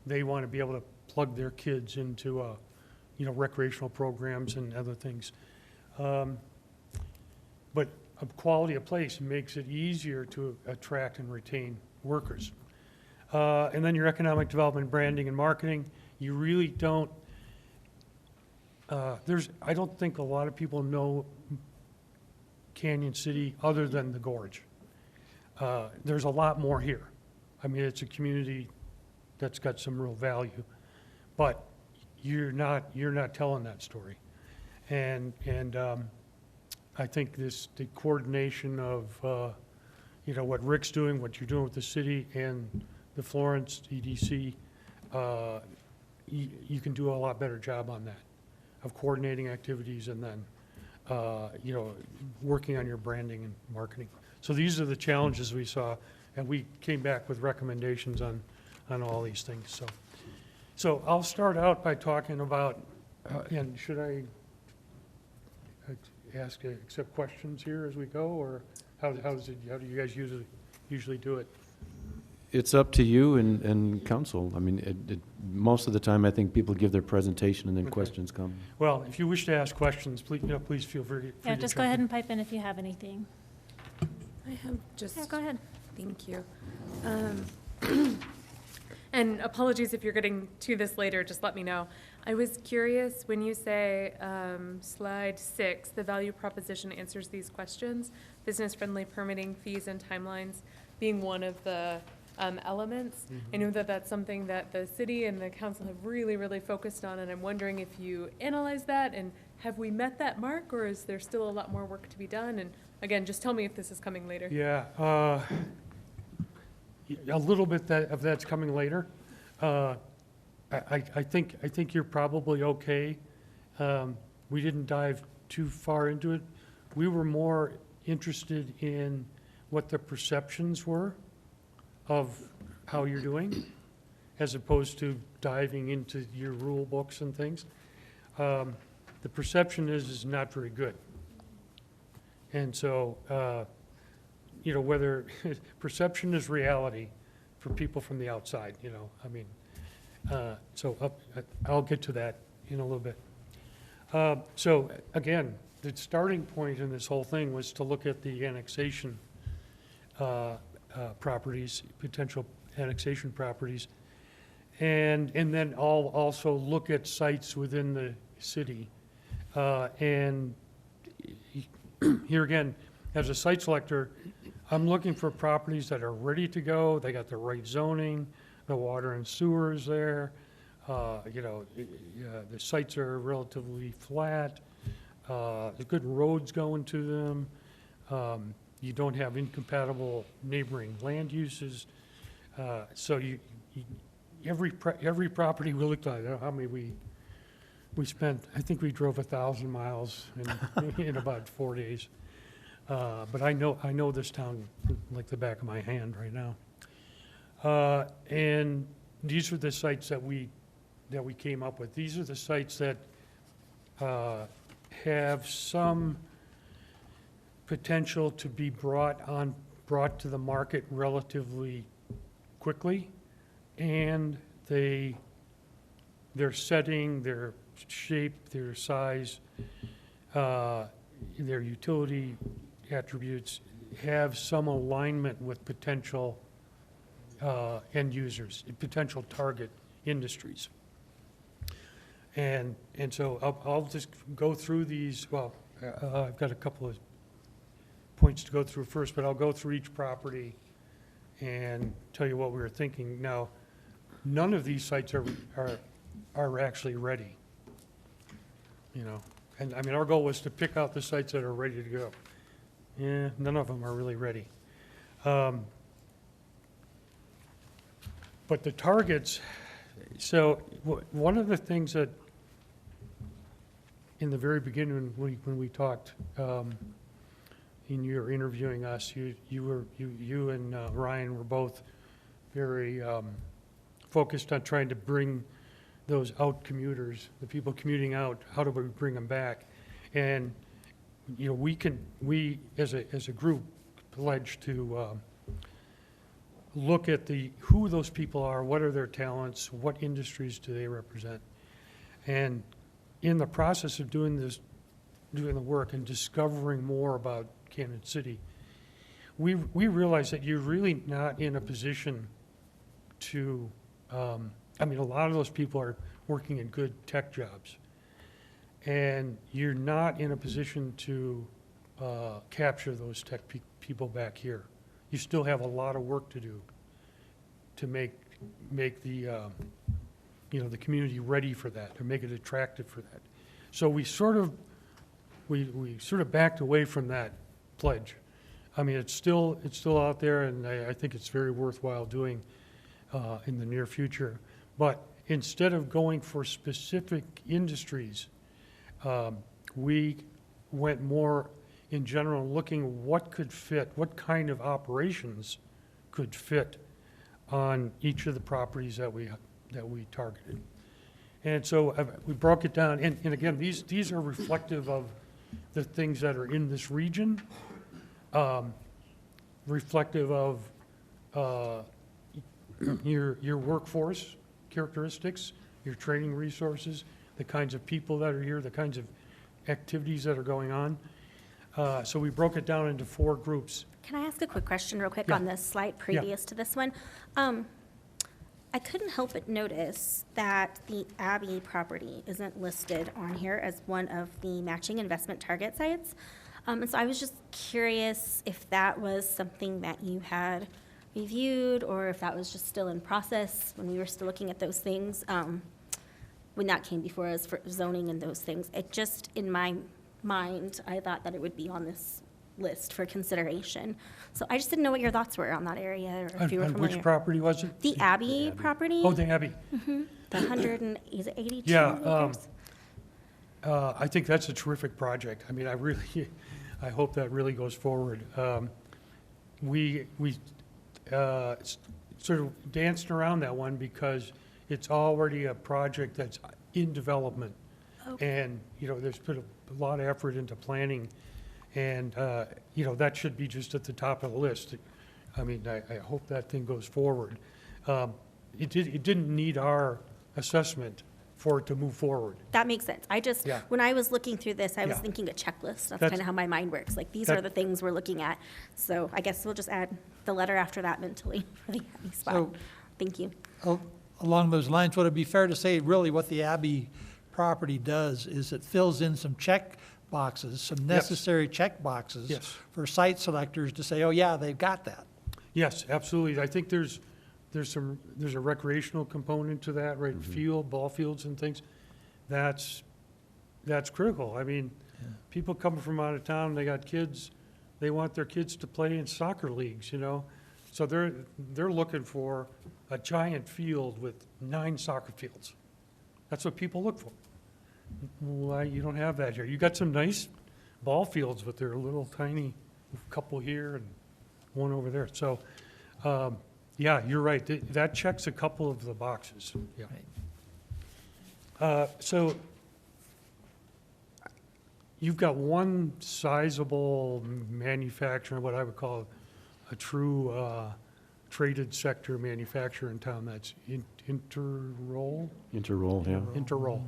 they want to be able to plug their kids into, you know, recreational programs and other things. But a quality of place makes it easier to attract and retain workers. And then your economic development, branding, and marketing, you really don't, I don't think a lot of people know Canyon City other than the Gorge. There's a lot more here. I mean, it's a community that's got some real value, but you're not telling that story. And I think the coordination of, you know, what Rick's doing, what you're doing with the city and the Florence EDC, you can do a lot better job on that, of coordinating activities and then, you know, working on your branding and marketing. So these are the challenges we saw, and we came back with recommendations on all these things. So I'll start out by talking about, and should I accept questions here as we go, or how do you guys usually do it? It's up to you and council. I mean, most of the time, I think people give their presentation and then Okay. questions come. Well, if you wish to ask questions, please feel free Yeah, to just jump go ahead in. and pipe in if you have anything. I have just, Yeah, go ahead. thank you. And apologies if you're getting to this later, just let me know. I was curious, when you say slide 6, the value proposition answers these questions, business-friendly permitting, fees, and timelines being one of the elements. I know that that's something that the city and the council have really, really focused on, and I'm wondering if you analyze that, and have we met that mark, or is there still a lot more work to be done? And again, just tell me if this is coming later. Yeah, a little bit of that's coming later. I think you're probably okay. We didn't dive too far into it. We were more interested in what the perceptions were of how you're doing, as opposed to diving into your rule books and things. The perception is not very good. And so, you know, whether perception is reality for people from the outside, you know, I mean, so I'll get to that in a little bit. So again, the starting point in this whole thing was to look at the annexation properties, potential annexation properties, and then also look at sites within the city. And here again, as a site selector, I'm looking for properties that are ready to go. They got the right zoning, the water and sewer is there. You know, the sites are relatively flat. There's good roads going to them. You don't have incompatible neighboring land uses. So every property we looked at, I don't know how many we spent, I think we drove 1,000 miles in about 4 days. But I know this town like the back of my hand right now. And these are the sites that we came up with. These are the sites that have some potential to be brought to the market relatively quickly, and their setting, their shape, their size, their utility attributes have some alignment with potential end users, potential target industries. And so I'll just go through these. Well, I've got a couple of points to go through first, but I'll go through each property and tell you what we were thinking. Now, none of these sites are actually ready, you know. And I mean, our goal was to pick out the sites that are ready to go. Yeah, none of them are really ready. But the targets, so one of the things that in the very beginning when we talked, and you were interviewing us, you and Ryan were both very focused on trying to bring those out commuters, the people commuting out, how do we bring them back? And you know, we as a group pledge to look at who those people are, what are their talents, what industries do they represent, and in the process of doing the work and discovering more about Cannon City, we realized that you're really not in a position to, I mean, a lot of those people are working in good tech jobs, and you're not in a position to capture those tech people back here. You still have a lot of work to do to make the the community ready for that, or make it attractive for that. So we sort of backed away from that pledge. I mean, it's still out there, and I think it's very worthwhile doing in the near future. But instead of going for specific industries, we went more in general, looking what could fit, what kind of operations could fit on each of the properties that we targeted. And so we broke it down, and again, these are reflective of the things that are in this region, reflective of your workforce characteristics, your training resources, the kinds of people that are here, the kinds of activities that are going on. So we broke it down into 4 groups. Can I ask a quick question real quick Yeah. on the slide previous to this one? I couldn't help but notice that the Abbey property isn't listed on here as one of the matching investment target sites. And so I was just curious if that was something that you had reviewed, or if that was just still in process when we were still looking at those things, when that came before us for zoning and those things. It just, in my mind, I thought that it would be on this list for consideration. So I just didn't know what your thoughts were on that area, or if you were On familiar. which property was it? The Abbey property? Oh, the Abbey. The 182 Yeah, acres? I think that's a terrific project. I mean, I hope that really goes forward. We sort of danced around that one because it's already a project that's in development. And, there's put a lot of effort into planning, and, that should be just at the top of the list. I mean, I hope that thing goes forward. It didn't need our assessment for it to move forward. That makes sense. Yeah. When I was looking through this, I was Yeah. thinking a checklist. That's That's- kind of how my mind works. Like, these that- are the things we're looking at. So I guess we'll just add the letter after that mentally for the Abbey spot. So- Thank you. Along those lines, would it be fair to say really what the Abbey property does is it fills in some check boxes, some necessary check boxes Yes. for site selectors to say, oh yeah, they've got that? Yes, absolutely. I think there's a recreational component to that, right? Field, ball fields and things. That's critical. I mean, people coming from out of town, they got kids, they want their kids to play in soccer leagues, So they're looking for a giant field with 9 soccer fields. That's what people look for. Why, you don't have that here. You got some nice ball fields, but they're a little tiny, a couple here and one over there. So, yeah, you're right. That checks a couple of the boxes, yeah. So you've got one sizable manufacturer, what I would call a true traded sector manufacturer in town. That's Interroll. Interroll, yeah. Interroll.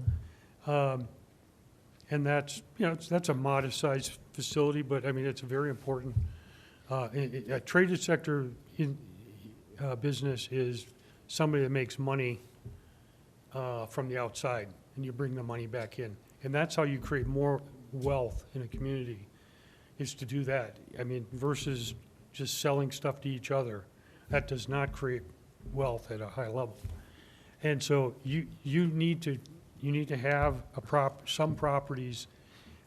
And that's, you know, that's a modest-sized facility, but I mean, it's a very important, a traded sector business is somebody that makes money from the outside, and you bring the money back in. And that's how you create more wealth in a community, is to do that. I mean, versus just selling stuff to each other. That does not create wealth at a high level. And so you need to have some properties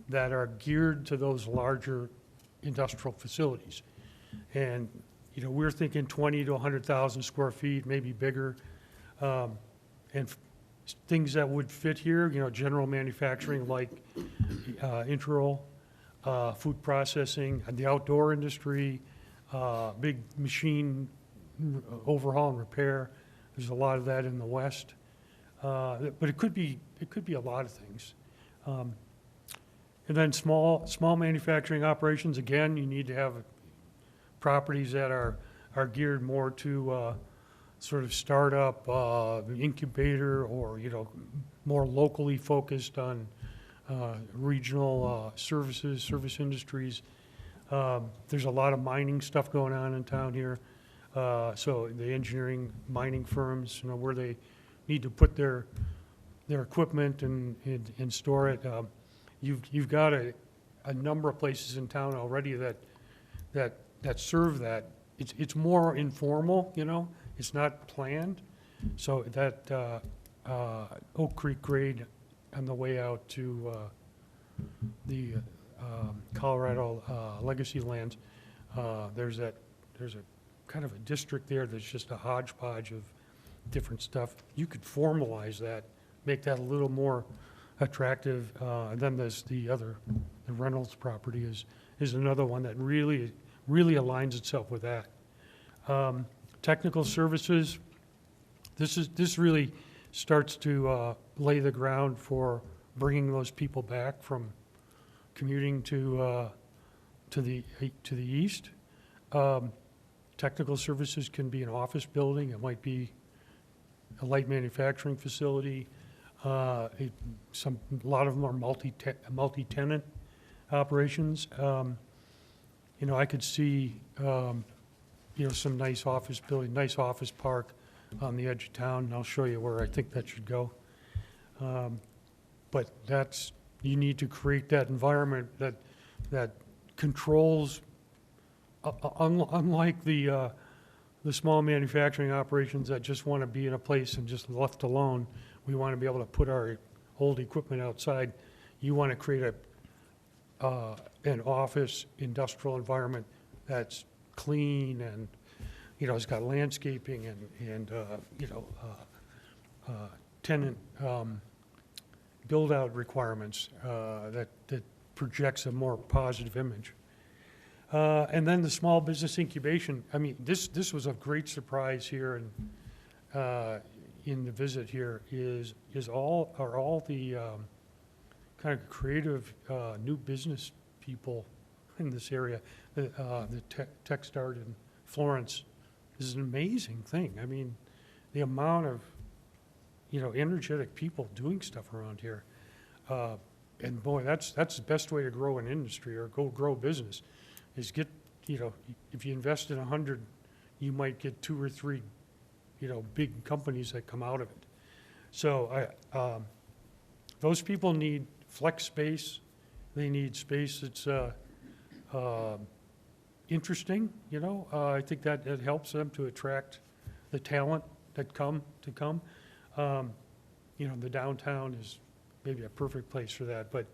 that are geared to those larger industrial facilities. And, you know, we're thinking 20 to 100,000 square feet, maybe bigger. And things that would fit here, you know, general manufacturing like Interroll, food processing, and the outdoor industry, big machine overhaul and repair. There's a lot of that in the West. But it could be a lot of things. And then small manufacturing operations, again, you need to have properties that are geared more to sort of startup, incubator, or, you know, more locally focused on regional service industries. There's a lot of mining stuff going on in town here. So the engineering mining firms, you know, where they need to put their equipment and store it. You've got a number of places in town already that serve that. It's more informal, you know. It's not planned. So that Oak Creek grade on the way out to the Colorado Legacy lands, there's a kind of a district there that's just a hodgepodge of different stuff. You could formalize that, make that a little more attractive. And then there's the Reynolds property is another one that really aligns itself with that. Technical services, this really starts to lay the ground for bringing those people back from commuting to the east. Technical services can be an office building. It might be a light manufacturing facility. A lot of them are multi-tenant operations. You know, I could see, you know, some nice office building, nice office park on the edge of town, and I'll show you where I think that should go. But you need to create that environment that controls, unlike the small manufacturing operations that just want to be in a place and just left alone. We want to be able to put our old equipment outside. You want to create an office industrial environment that's clean and, you know, it's got landscaping and you know, tenant build-out requirements that projects a more positive image. And then the small business incubation. I mean, this was a great surprise here in the visit here. Are all the kind of creative new business people in this area. The TechStart in Florence is an amazing thing. I mean, the amount of, you know, energetic people doing stuff around here. And boy, that's the best way to grow an industry or grow business, is get, you know, if you invest in 100, you might get 2 or 3, you know, big companies that come out of it. So those people need flex space. They need space that's interesting, you know. I think that helps them to attract the talent that come. You know, the downtown is maybe a perfect place for that, but,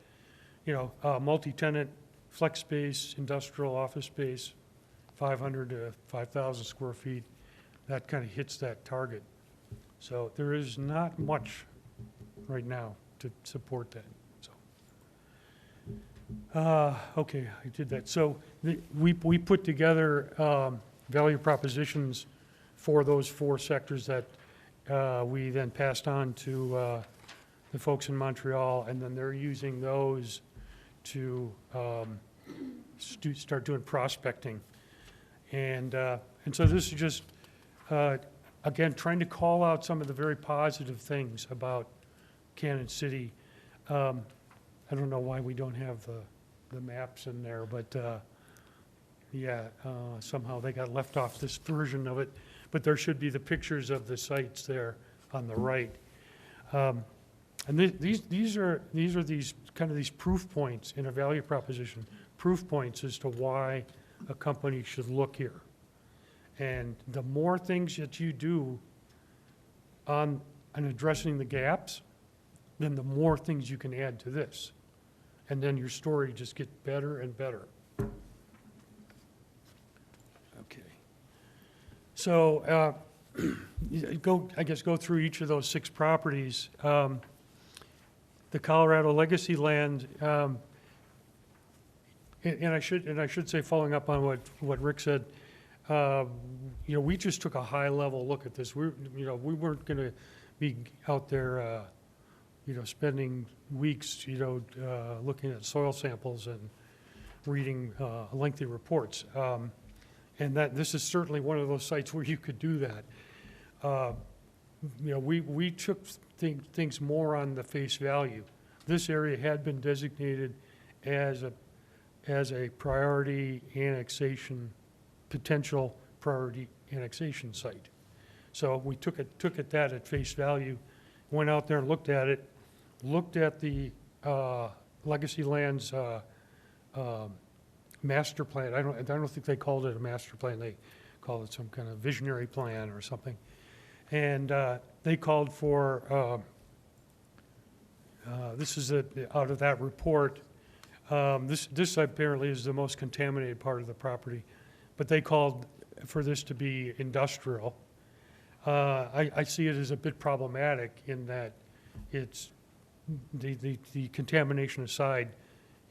you know, multi-tenant, flex space, industrial office space, 500 to 5,000 square feet, that kind of hits that target. So there is not much right now to support that, so. Okay, I did that. So we put together value propositions for those 4 sectors that we then passed on to the folks in Montreal, and then they're using those to start doing prospecting. And so this is just, again, trying to call out some of the very positive things about Cannon City. I don't know why we don't have the maps in there, but yeah, somehow they got left off this version of it. But there should be the pictures of the sites there on the right. And these are kind of these proof points in a value proposition, proof points as to why a company should look here. And the more things that you do on addressing the gaps, then the more things you can add to this. And then your story just gets better and better. Okay. So go through each of those 6 properties. The Colorado Legacy Land, and I should say, following up on what Rick said, we just took a high level look at this. We weren't going to be out there, spending weeks, looking at soil samples and reading lengthy reports. And this is certainly one of those sites where you could do that. We took things more on the face value. This area had been designated as a priority annexation, potential priority annexation site. So we took it that at face value, went out there and looked at it, looked at the Legacy Lands master plan. I don't think they called it a master plan. They called it some kind of visionary plan or something. And they called for, this is out of that report, this apparently is the most contaminated part of the property, but they called for this to be industrial. I see it as a bit problematic in that it's, the contamination aside,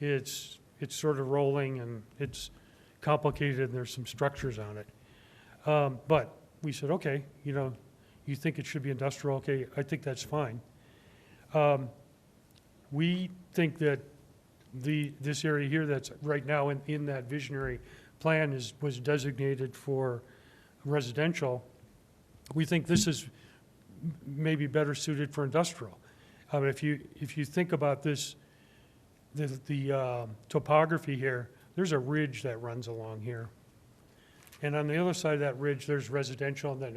it's sort of rolling and it's complicated and there's some structures on it. But we said, okay, you think it should be industrial, okay, I think that's fine. We think that this area here that's right now in that visionary plan was designated for residential. We think this is maybe better suited for industrial. If you think about this, the topography here, there's a ridge that runs along here. And on the other side of that ridge, there's residential, and then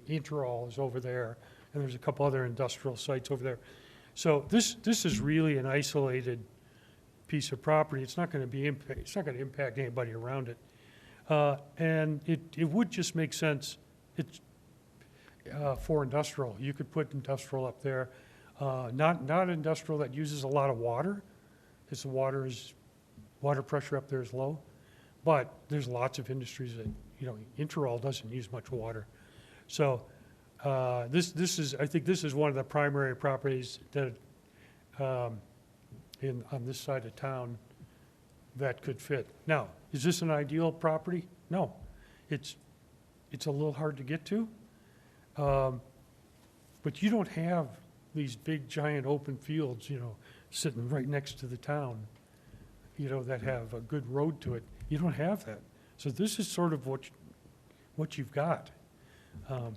Interall is over there, and there's a couple other industrial sites over there. So this is really an isolated piece of property. It's not going to impact anybody around it, and it would just make sense. It's for industrial. You could put industrial up there, not industrial that uses a lot of water, because the water pressure up there is low. But there's lots of industries that Interall doesn't use much water. So I think this is one of the primary properties that on this side of town that could fit. Now, is this an ideal property? No, it's a little hard to get to. But you don't have these big giant open fields, sitting right next to the town, that have a good road to it. You don't have that. So this is sort of what you've got. There's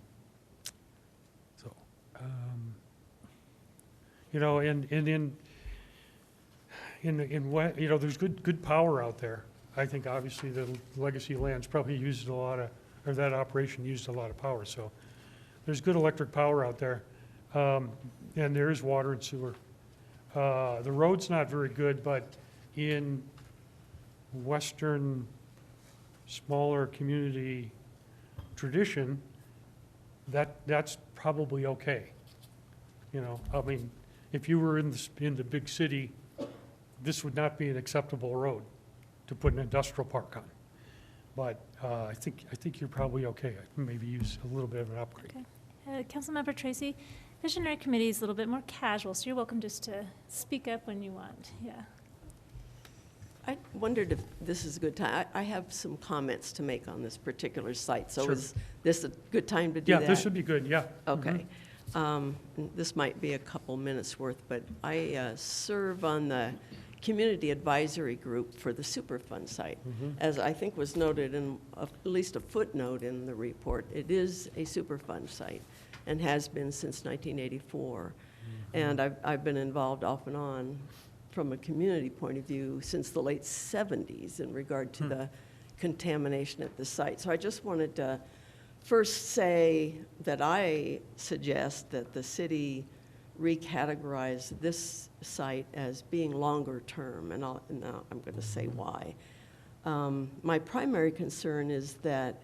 good power out there. I think obviously the Legacy Lands probably used that operation used a lot of power. So there's good electric power out there, and there is water and sewer. The road's not very good, but in Western smaller community tradition, that's probably okay. If you were in the big city, this would not be an acceptable road to put an industrial park on. but I think you're probably okay. Maybe use a little bit of an upgrade. Okay. Councilmember Tracy, Visionary Committee is a little bit more casual, so you're welcome just to speak up when you want. Yeah. I wondered if this is a good time. I have some comments to make on this particular site. So Sure. is this a good time to do Yeah, that? this would be good, yeah. Okay. This might be a couple minutes worth, but I serve on the Community Advisory Group for the Superfund site. As I think was noted in at least a footnote in the report, it is a Superfund site and has been since 1984. And I've been involved off and on from a community point of view since the late 70s in regard to the contamination at the site. So I just wanted to first say that I suggest that the city recategorize this site as being longer term, and now I'm going to say why. My primary concern is that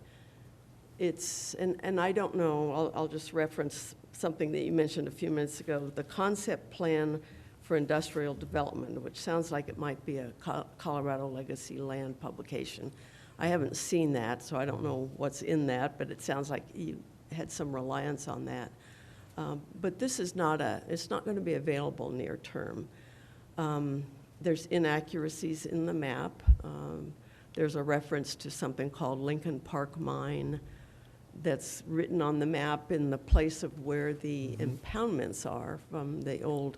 it's, and I don't know, I'll just reference something that you mentioned a few minutes ago, the concept plan for industrial development, which sounds like it might be a Colorado Legacy Land publication. I haven't seen that, so I don't know what's in that, but it sounds like you had some reliance on that. But this is it's not going to be available near term. There's inaccuracies in the map. There's a reference to something called Lincoln Park Mine that's written on the map in the place of where the impoundments are from the old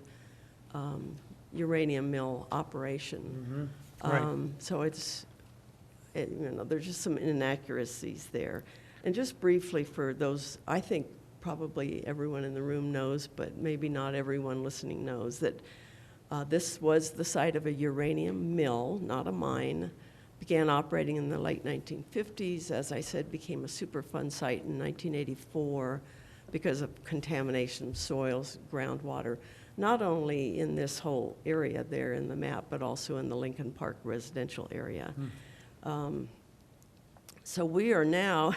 uranium mill operation. Right. So there's just some inaccuracies there. And just briefly for those, I think probably everyone in the room knows, but maybe not everyone listening knows, that this was the site of a uranium mill, not a mine. Began operating in the late 1950s, as I said, became a Superfund site in 1984 because of contamination of soils, groundwater, not only in this whole area there in the map, but also in the Lincoln Park residential area. So we are now,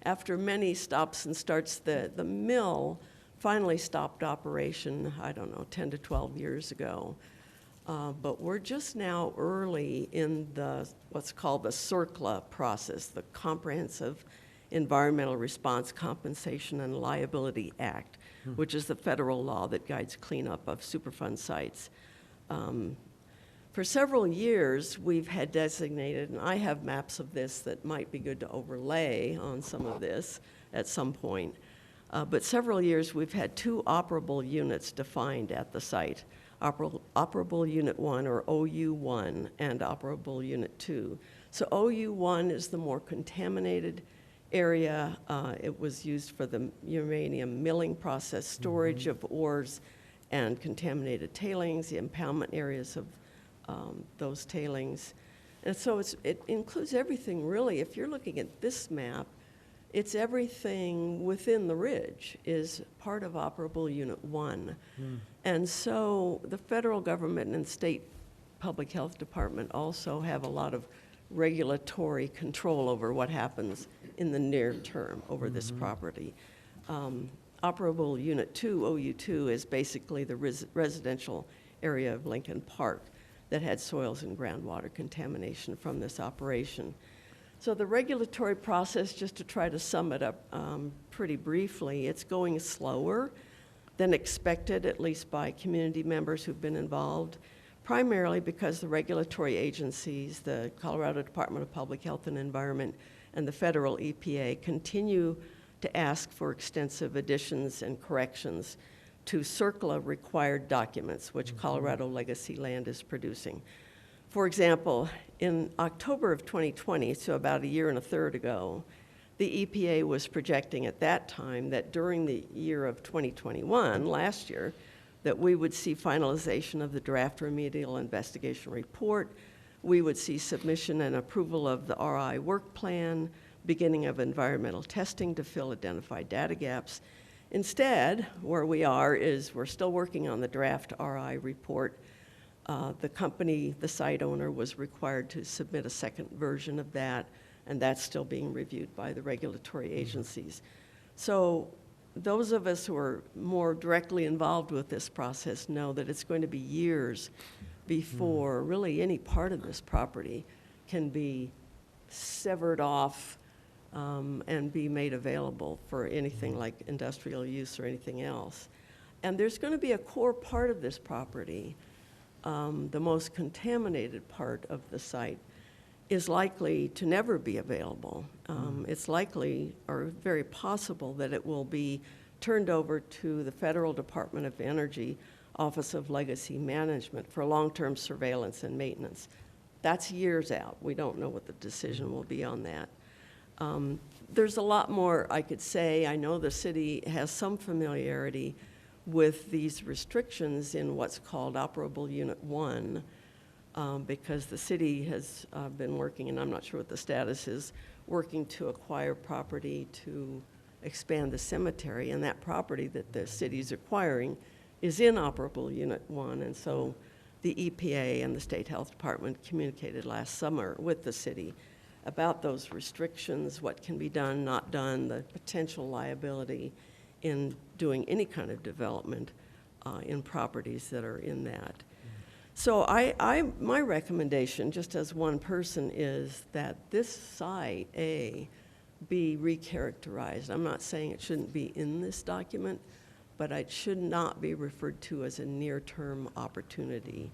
after many stops and starts, the mill finally stopped operation, I don't know, 10 to 12 years ago. But we're just now early in what's called the CERCLA process, the Comprehensive Environmental Response Compensation and Liability Act, which is the federal law that guides cleanup of Superfund sites. For several years, we've had designated, and I have maps of this that might be good to overlay on some of this at some point, but several years we've had 2 operable units defined at the site, Operable Unit 1, or OU1, and Operable Unit 2. So OU1 is the more contaminated area. It was used for the uranium milling process, storage of ores and contaminated tailings, the impoundment areas of those tailings. And so it includes everything, really. If you're looking at this map, it's everything within the ridge is part of Operable Unit 1. And so the federal government and state public health department also have a lot of regulatory control over what happens in the near term over this property. Operable Unit 2, OU2, is basically the residential area of Lincoln Park that had soils and groundwater contamination from this operation. So the regulatory process, just to try to sum it up pretty briefly, it's going slower than expected, at least by community members who've been involved, primarily because the regulatory agencies, the Colorado Department of Public Health and Environment and the federal EPA, continue to ask for extensive additions and corrections to CERCLA required documents, which Colorado Legacy Land is producing. For example, in October of 2020, so about a year and a third ago, the EPA was projecting at that time that during the year of 2021, last year, that we would see finalization of the draft remedial investigation report, we would see submission and approval of the RI work plan, beginning of environmental testing to fill identified data gaps. Instead, where we are is we're still working on the draft RI report. The company, the site owner, was required to submit a second version of that, and that's still being reviewed by the regulatory agencies. So those of us who are more directly involved with this process know that it's going to be years before really any part of this property can be severed off and be made available for anything like industrial use or anything else. And there's going to be a core part of this property, the most contaminated part of the site, is likely to never be available. It's likely or very possible that it will be turned over to the Federal Department of Energy Office of Legacy Management for long-term surveillance and maintenance. That's years out. We don't know what the decision will be on that. There's a lot more I could say. I know the city has some familiarity with these restrictions in what's called Operable Unit 1, because the city has been working, and I'm not sure what the status is, working to acquire property to expand the cemetery, and that property that the city's acquiring is in Operable Unit 1, and so the EPA and the State Health Department communicated last summer with the city about those restrictions, what can be done, not done, the potential liability in doing any kind of development in properties that are in that. So my recommendation, just as one person, is that this site, A, be recharacterized. I'm not saying it shouldn't be in this document, but it should not be referred to as a near-term opportunity.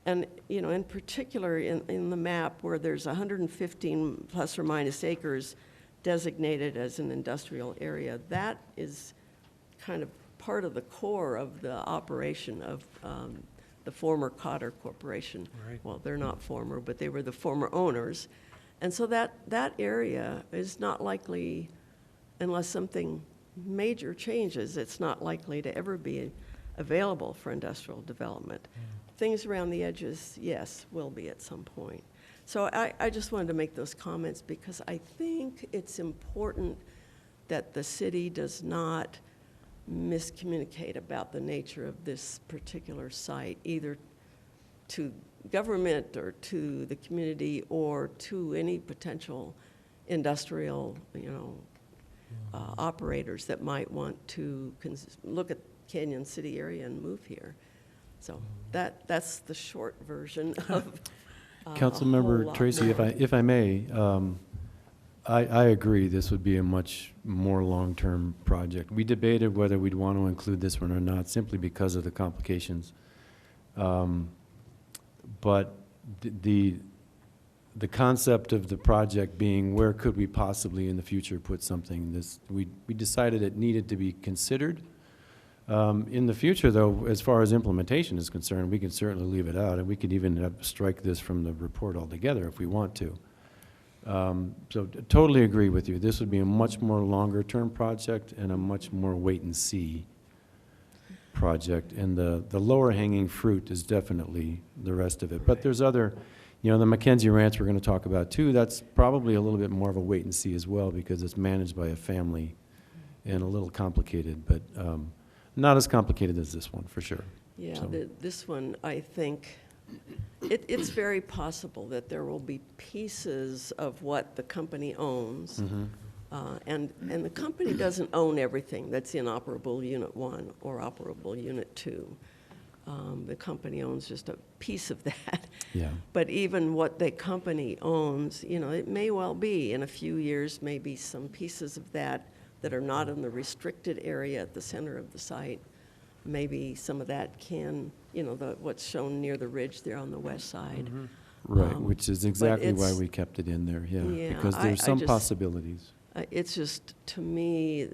And, you know, in particular, in the map where there's 115 plus or minus acres designated as an industrial area, that is kind of part of the core of the operation of the former Cotter Corporation. Right. Well, they're not former, but they were the former owners. And so that area is not likely, unless something major changes, it's not likely to ever be available for industrial development. Things around the edges, yes, will be at some point. So I just wanted to make those comments because I think it's important that the city does not miscommunicate about the nature of this particular site, either to government or to the community or to any potential industrial, you know, operators that might want to look at Canyon City area and move here. So that's the short version of a whole Councilmember lot Tracy, more. if I may, I agree this would be a much more long-term project. We debated whether we'd want to include this one or not, simply because of the complications. But the concept of the project being where could we possibly in the future put something, we decided it needed to be considered. In the future, though, as far as implementation is concerned, we can certainly leave it out, and we could even strike this from the report altogether if we want to. So totally agree with you. This would be a much more longer-term project and a much more wait-and-see project. And the lower-hanging fruit is definitely the rest of it. But there's other, you know, the Mackenzie Ranch we're going to talk about, too. That's probably a little bit more of a wait-and-see as well because it's managed by a family and a little complicated, but not as complicated as this one, for sure. Yeah, So- this one, I think, it's very possible that there will be pieces of what the company owns. And the company doesn't own everything that's in Operable Unit 1 or Operable Unit 2. The company owns just a piece of that. Yeah. But even what the company owns, you know, it may well be in a few years, maybe some pieces of that are not in the restricted area at the center of the site. Maybe some of that can, you know, what's shown near the ridge there on the west side. Right, which is exactly why it's- we kept it in there, yeah. Yeah, Because I there's some just- possibilities. It's just, to me,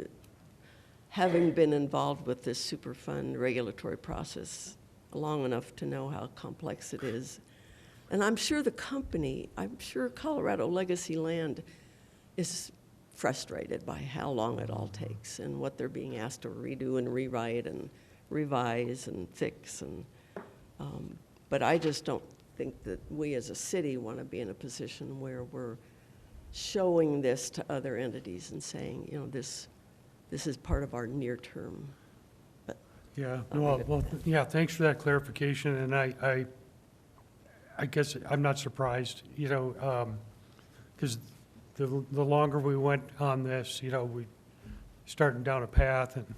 having been involved with this Superfund regulatory process long enough to know how complex it is, and I'm sure Colorado Legacy Land is frustrated by how long it all takes and what they're being asked to redo and rewrite and revise and fix. But I just don't think that we as a city want to be in a position where we're showing this to other entities and saying, you know, this is part of our near term. But Yeah, I'll well, leave it. well, yeah, thanks for that clarification, and I guess I'm not surprised, you know, because the longer we went on this, you know, we starting down a path and,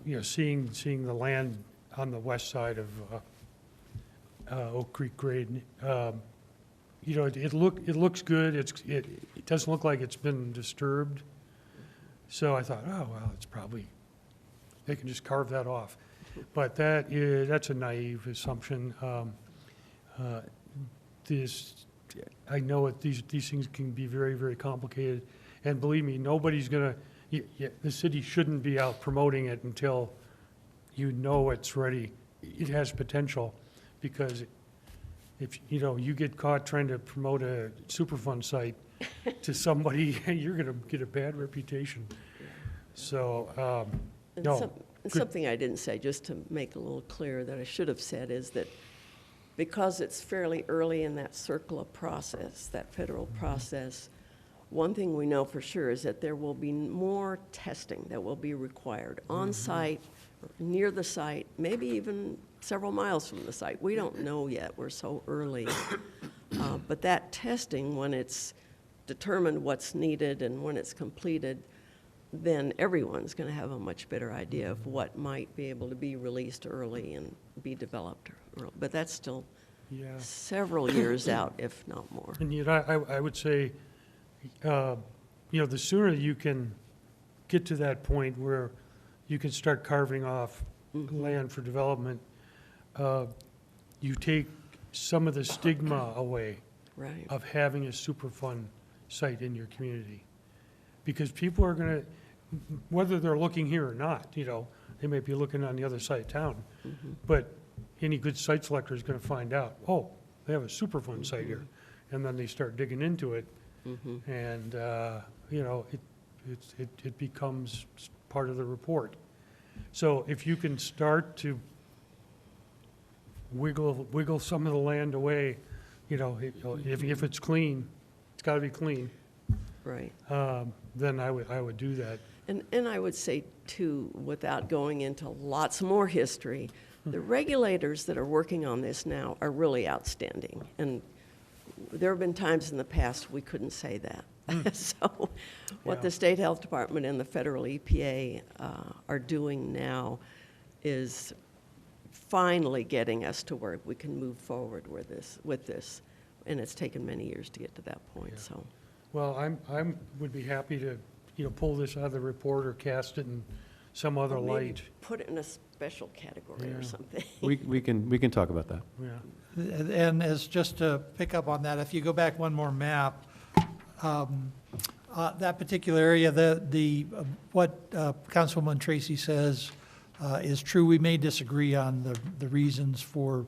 you know, seeing the land on the west side of Oak Creek Grade, you you know, it looks good, it doesn't look like it's been disturbed. So I thought, oh, well, it's probably, they can just carve that off. But that's a naive assumption. I know these things can be very, very complicated. And believe me, nobody's gonna, the city shouldn't be out promoting it until you know it's ready. It has potential, because if, you know, you get caught trying to promote a Superfund site to somebody, you're gonna get a bad reputation. So, And no. Something I didn't say, just to make a little clear that I should have said, is that because it's fairly early in that CERCLA process, that federal process, one thing we know for sure is that there will be more testing that will be required on-site, near the site, maybe even several miles from the site. We don't know yet, we're so early. But that testing, when it's determined what's needed and when it's completed, then everyone's going to have a much better idea of what might be able to be released early and be developed early. But that's still Yeah. several years out, if not more. And yet, I would say, you know, the sooner you can get to that point where you can start carving off land for development, you take some of the stigma away Right. of having a Superfund site in your community. Because people are gonna, whether they're looking here or not, you know, they may be looking on the other side of town, but any good site selector is gonna find out, oh, they have a Superfund site here. And then they start digging into it, and, you know, it becomes part of the report. So if you can start to wiggle some of the land away, you know, if it's clean, it's gotta be clean, Right. then I would do that. And I would say, too, without going into lots more history, the regulators that are working on this now are really outstanding. And there have been times in the past we couldn't say that. So what Yeah. the State Health Department and the federal EPA are doing now is finally getting us to where we can move forward with this. And it's taken many years to get to that point, so. Well, would be happy to, you know, pull this out of the report or cast it in some other Or maybe light. put it in a special category Yeah. or something. We can talk about that. Yeah. And as just to pick up on that, if you go back one more map, that particular area, what Councilwoman Tracy says is true. We may disagree on the reasons for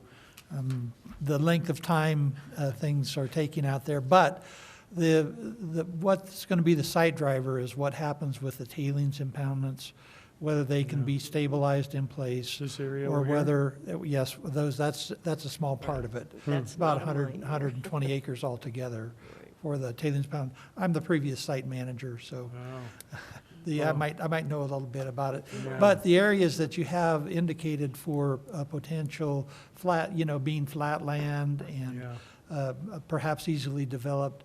the length of time things are taking out there, but what's going to be the site driver is what happens with the tailings impoundments, whether they can be stabilized in place. This area Or over here? whether, yes, that's a small part of it. That's It's about bottom line, yeah. 120 acres altogether Right. for the tailings pound. I'm the previous site manager, so Wow. I might know a little bit about it. Yeah. But the areas that you have indicated for potential flat, being flat land and Yeah. perhaps easily developed,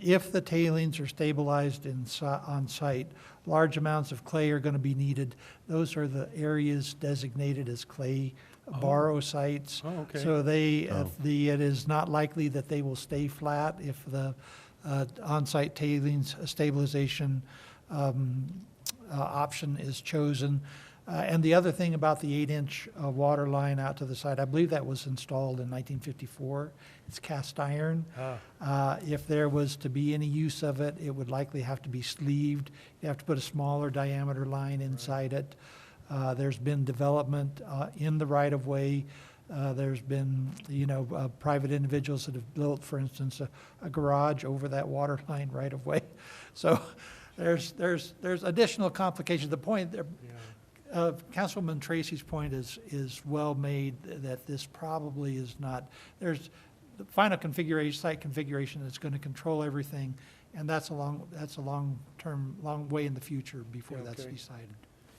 if the tailings are stabilized on site, large amounts of clay are going to be needed. Those are the areas designated as clay borrow sites. Oh, okay. So it is not likely that they will stay flat if the on-site tailings stabilization option is chosen. And the other thing about the 8-inch water line out to the side, I believe that was installed in 1954. It's cast iron. If there was to be any use of it, it would likely have to be sleeved. You have to put a smaller diameter line inside it. There's been development in the right-of-way. There's been, private individuals that have built, for instance, a garage over that water line right-of-way. So there's additional complications. The point there, Councilwoman Tracy's point is well made, that this probably is not, there's the final configuration, site configuration that's going to control everything, and that's a long way in the future before Yeah, that's okay. decided.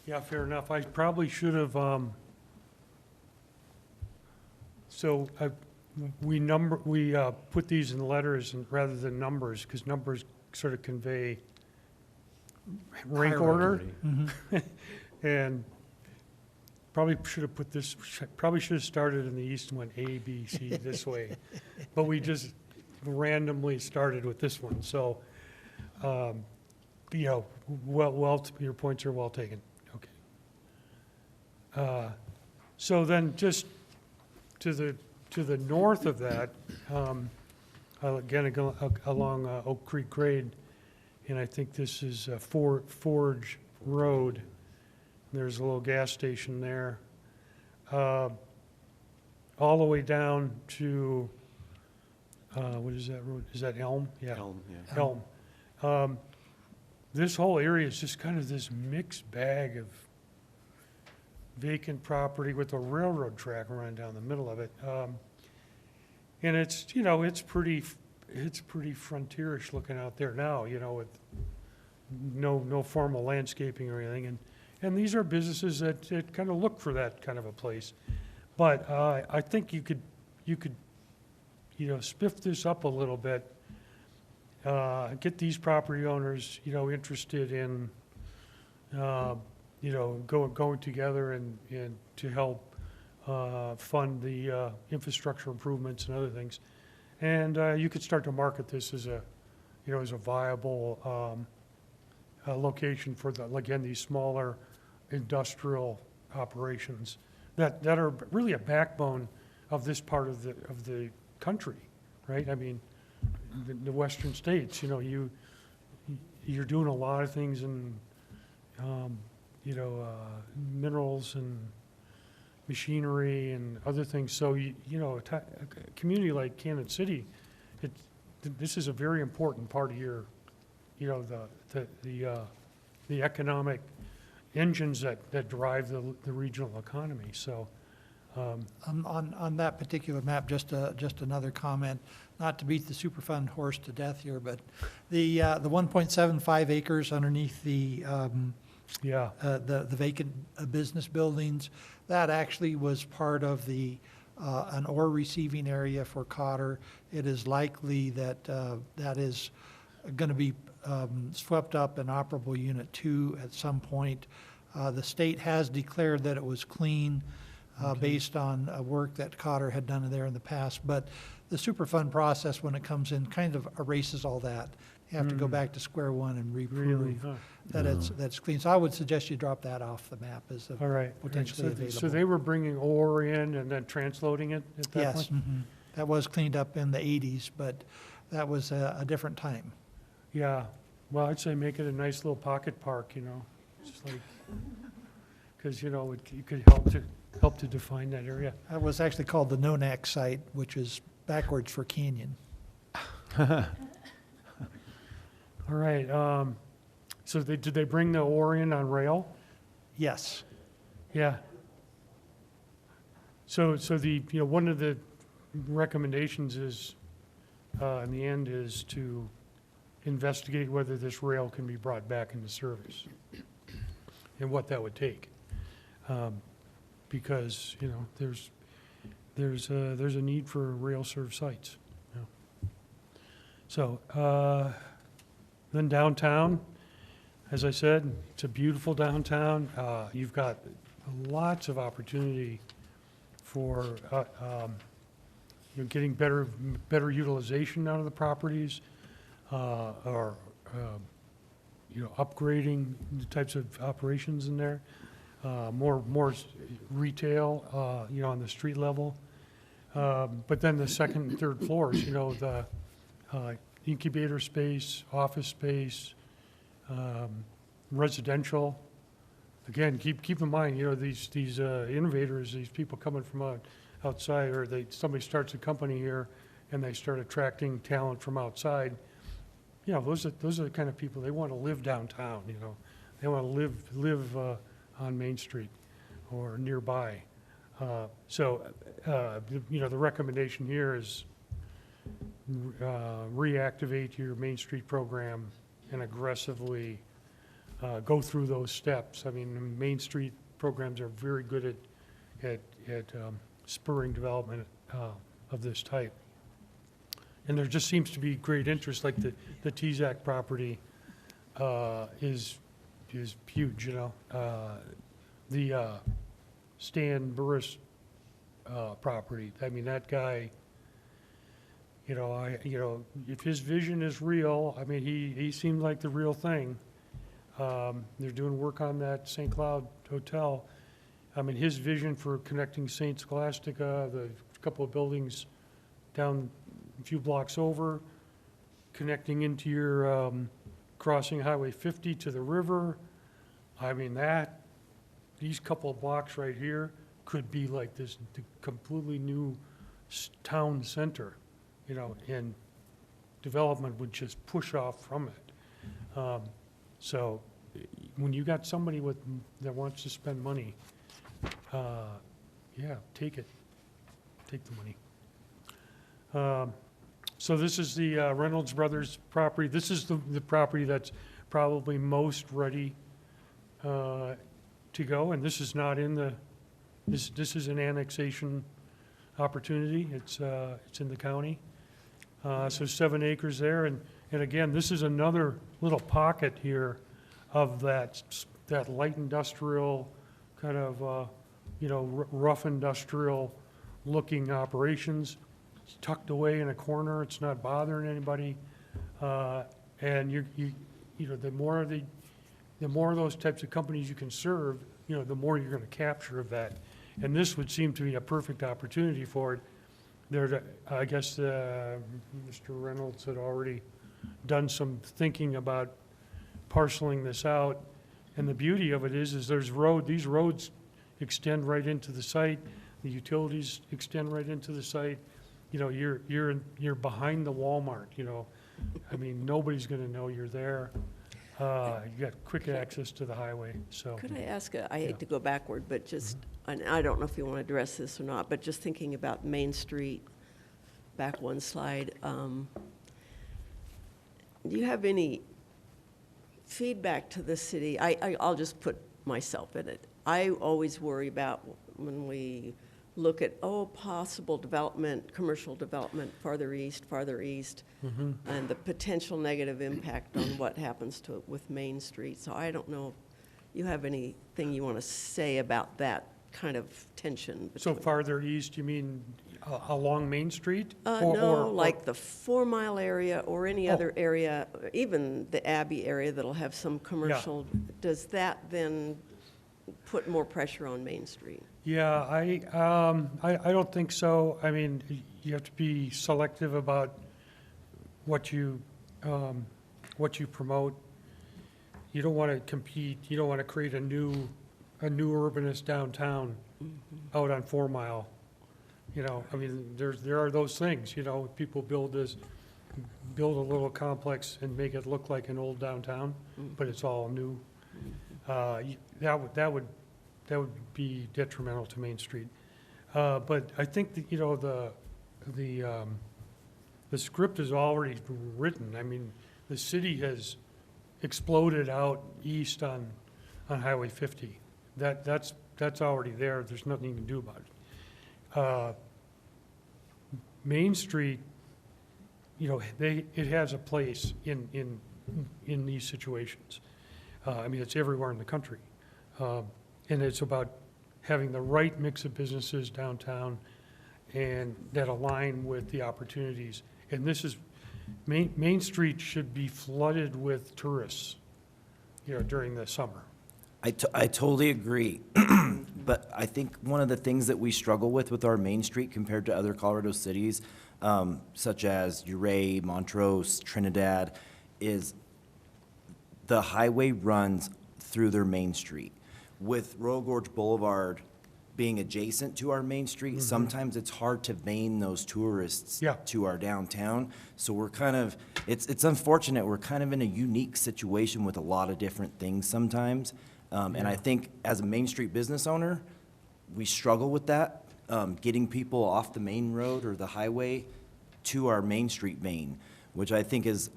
Yeah, fair enough. I probably should have, we put these in letters rather than numbers, because numbers sort of convey rank order. And probably should have started in the east and went A, B, C this way. But we just, randomly started with this one, so, you know, your points are well taken. Okay. So then just to the north of that, again, along Oak Creek Grade, and I think this is Forge Road. There's a little gas station there. All the way down to, what is that road? Is that Elm? Yeah. Elm, yeah. Elm. This whole area is just kind of this mixed bag of vacant property with a railroad track running down the middle of it. And it's, you know, it's pretty frontierish looking out there now, you know, with no formal landscaping or anything. And these are businesses that kind of look for that kind of a place. But I think you could, you know, spiff this up a little bit, get these property owners, you know, interested in, you know, going together and to help fund the infrastructure improvements and other things. And you could start to market this as a, you know, as a viable location for again, these smaller industrial operations that are really a backbone of this part of the country, right? I mean, the western states, you know, you're doing a lot of things in, you know, minerals and machinery and other things. So, you know, a community like Kansas City, this is a very important part of your, you know, the economic engines that drive the regional economy. So, On that particular map, just another comment, not to beat the Superfund horse to death here, but the 1.75 acres underneath the vacant business buildings, that actually was part of an ore receiving area for Cotter. It is likely that that is going to be swept up in operable Unit 2 at some point. The state has declared that it was clean based on work that Cotter had done there in the past, but the Superfund process, when it comes in, kind of erases all that. You have to go back to square one and reprove that's clean. So I would suggest you drop that off the map as all right. potentially available. So they were bringing ore in and then transloading it at that Yes, point? that was cleaned up in the 80s, but that was a different time. Yeah. Well, I'd say make it a nice little pocket park, you know, just like, because, you know, it could help to define that area. That was actually called the Nonak site, which is backwards for canyon. All right. So did they bring the ore in on rail? Yes. Yeah. So the, you know, one of the recommendations is, in the end, is to investigate whether this rail can be brought back into service and what that would take. Because, you know, there's a need for rail served sites. You know. So then downtown, as I said, it's a beautiful downtown. You've got lots of opportunity for you know, getting better utilization out of the properties, or you know, upgrading the types of operations in there. More retail, you know, on the street level. But then the second and third floors, you know, the incubator space, office space, residential. Again, keep in mind, you know, these innovators, these people coming from outside, or somebody starts a company here and they start attracting talent from outside. You know, those are the kind of people, they want to live downtown, you know. They want to live on Main Street or nearby. So, you know, the recommendation here is reactivate your Main Street program and aggressively go through those steps. I mean, Main Street programs are very good at spurring development of this type. And there just seems to be great interest, like the TZAC property is huge, you know. The Stan Burris property, I mean, that guy, If his vision is real, I mean, he seemed like the real thing. They're doing work on that St. Cloud Hotel. I mean, his vision for connecting St. Scholastica, the couple of buildings down a few blocks over, connecting into your, crossing Highway 50 to the river. I mean, these couple of blocks right here could be like this completely new town center, and development would just push off from it. So when you got somebody that wants to spend money, yeah, take it. Take the money. So this is the Reynolds Brothers property. This is the property that's probably most ready to go, and this is not in this is an annexation opportunity. It's in the county. So 7 acres there, and again, this is another little pocket here of that light industrial kind of, rough industrial looking operations. It's tucked away in a corner. It's not bothering anybody. And the more of those types of companies you can serve, the more you're going to capture of that. And this would seem to be a perfect opportunity for it. I guess Mr. Reynolds had already done some thinking about parceling this out. And the beauty of it is these roads extend right into the site. The utilities extend right into the site. You're behind the Walmart, I mean, nobody's gonna know you're there. You got quick access to the highway, so. Could I ask, I hate to go backward, but just, and I don't know if you want to address this or not, but just thinking about Main Street, back one slide, do you have any feedback to the city? I'll just put myself in it. I always worry about when we look at, possible development, commercial development farther east, and the potential negative impact on what happens with Main Street. So I don't know if you have anything you want to say about that kind of tension. So farther east, you mean along Main Street? No, like the 4 Mile area or any other area, even the Abbey area that'll have some commercial. Does that then put more pressure on Main Street? Yeah, I don't think so. I mean, you have to be selective about what you promote. You don't want to compete. You don't want to create a new urbanist downtown out on 4 Mile. I mean, there are those things. People build a little complex and make it look like an old downtown, but it's all new. That would be detrimental to Main Street. But I think that, the script is already written. I mean, the city has exploded out east on Highway 50. That's already there. There's nothing you can do about it. Main Street, it has a place in these situations. I mean, it's everywhere in the country. And it's about having the right mix of businesses downtown and that align with the opportunities. And this is, Main Street should be flooded with tourists, during the summer. I totally agree. But I think one of the things that we struggle with our Main Street compared to other Colorado cities, such as Ouray, Montrose, Trinidad, is the highway runs through their Main Street. With Royal Gorge Boulevard being adjacent to our Main Street, sometimes it's hard to vein those tourists to our downtown. So we're kind of, it's unfortunate, we're kind of in a unique situation with a lot of different things sometimes. And I think as a Main Street business owner, we struggle with that, getting people off the main road or the highway to our Main Street vein, which I think is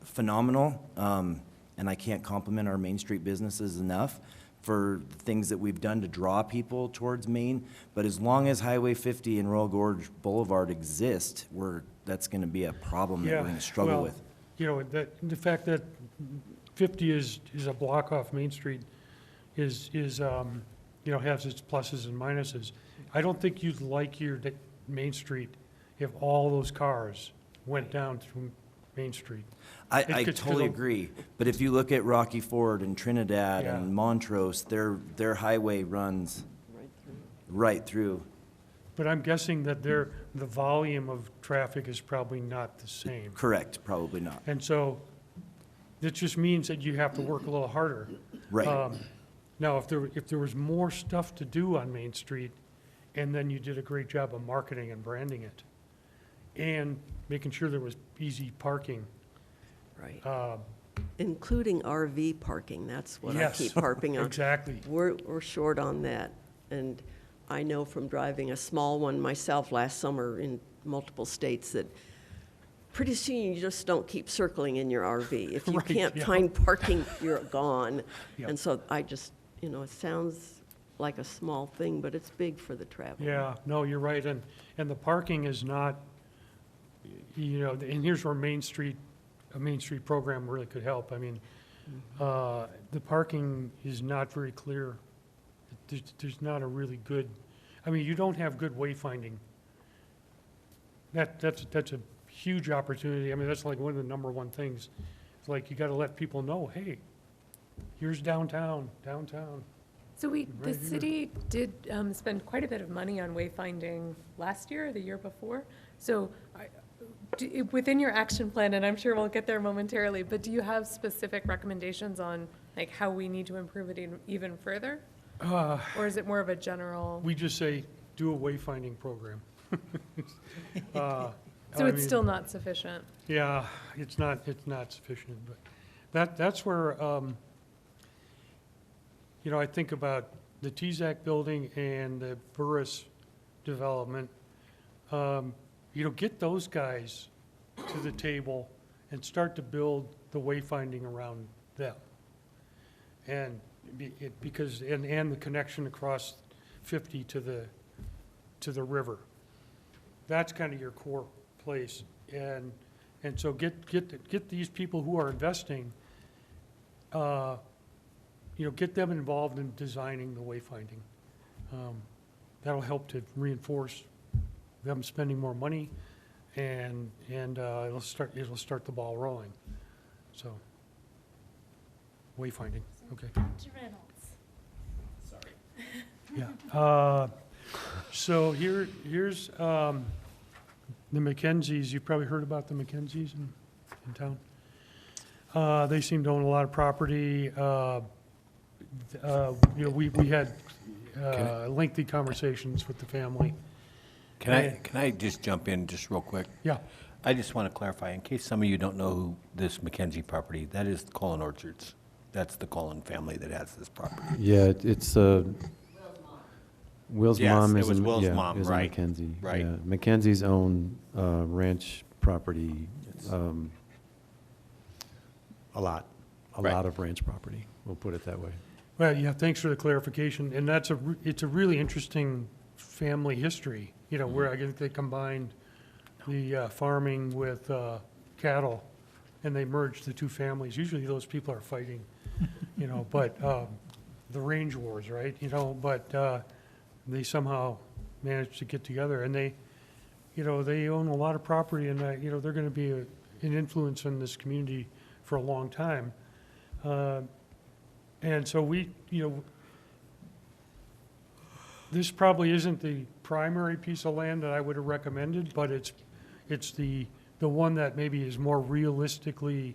phenomenal. And I can't compliment our Main Street businesses enough for the things that we've done to draw people towards Main. But as long as Highway 50 and Royal Gorge Boulevard exist, that's going to be a problem that we're going to struggle with. The fact that 50 is a block off Main Street has its pluses and minuses. I don't think you'd like your Main Street if all those cars went down through Main Street. I It gets to totally the- agree, but if you look at Rocky Ford and Trinidad Yeah. and Montrose, their highway runs Right through. right through. But I'm guessing that the volume of traffic is probably not the same. Correct, probably not. And so it just means that you have to work a little harder. Right. Now, if there was more stuff to do on Main Street, and then you did a great job of marketing and branding it, and making sure there was easy parking, Right. Including RV parking, that's what I yes, keep harping on. exactly. We're short on that, and I know from driving a small one myself last summer in multiple states that pretty soon you just don't keep circling in your RV. If you Right, can't yeah. find parking, you're gone. Yep. And so I just, it sounds like a small thing, but it's big for the traveler. Yeah, no, you're right, and the parking is not, and here's where a Main Street program really could help. I mean, the parking is not very clear. There's not a really good, you don't have good wayfinding. That's a huge opportunity. That's like one of the number one things. It's like, you gotta let people know, hey, here's downtown. So the Right here. city did spend quite a bit of money on wayfinding last year, or the year before. So within your action plan, and I'm sure we'll get there momentarily, but do you have specific recommendations on like how we need to improve it even further? Or is it more of a general? We just say, do a wayfinding program. So it's still not sufficient? Yeah, it's not sufficient, but that's where, I think about the TZAC building and the Burris development. Get those guys to the table and start to build the wayfinding around them. And because the connection across 50 to the river. That's kind of your core place. And so get these people who are investing, get them involved in designing the wayfinding. That'll help to reinforce them spending more money, and it'll start the ball rolling. So, wayfinding, okay. Dr. Reynolds. Yeah. So here's the Mackenzies. You've probably heard about the Mackenzies in town. They seem to own a lot of property. We had lengthy conversations with the family. Can I just jump in just real quick? Yeah. I just want to clarify, in case some of you don't know who this Mackenzie property, that is Cullen Orchards. That's the Cullen family that has this property. Yeah, it's Will's Yes, mom it is was in, Will's yeah, mom, is in right, Mackenzie. right. Yeah. Mackenzie's own ranch property, a lot Right. of ranch property. We'll put it that way. Well, yeah, thanks for the clarification. And it's a really interesting family history, where I guess they combined the farming with cattle, and they merged the two families. Usually those people are fighting, but the range wars, right? But they somehow managed to get together, and they own a lot of property, and they're going to be an influence in this community for a long time. And so this probably isn't the primary piece of land that I would have recommended, but it's the one that maybe is more realistically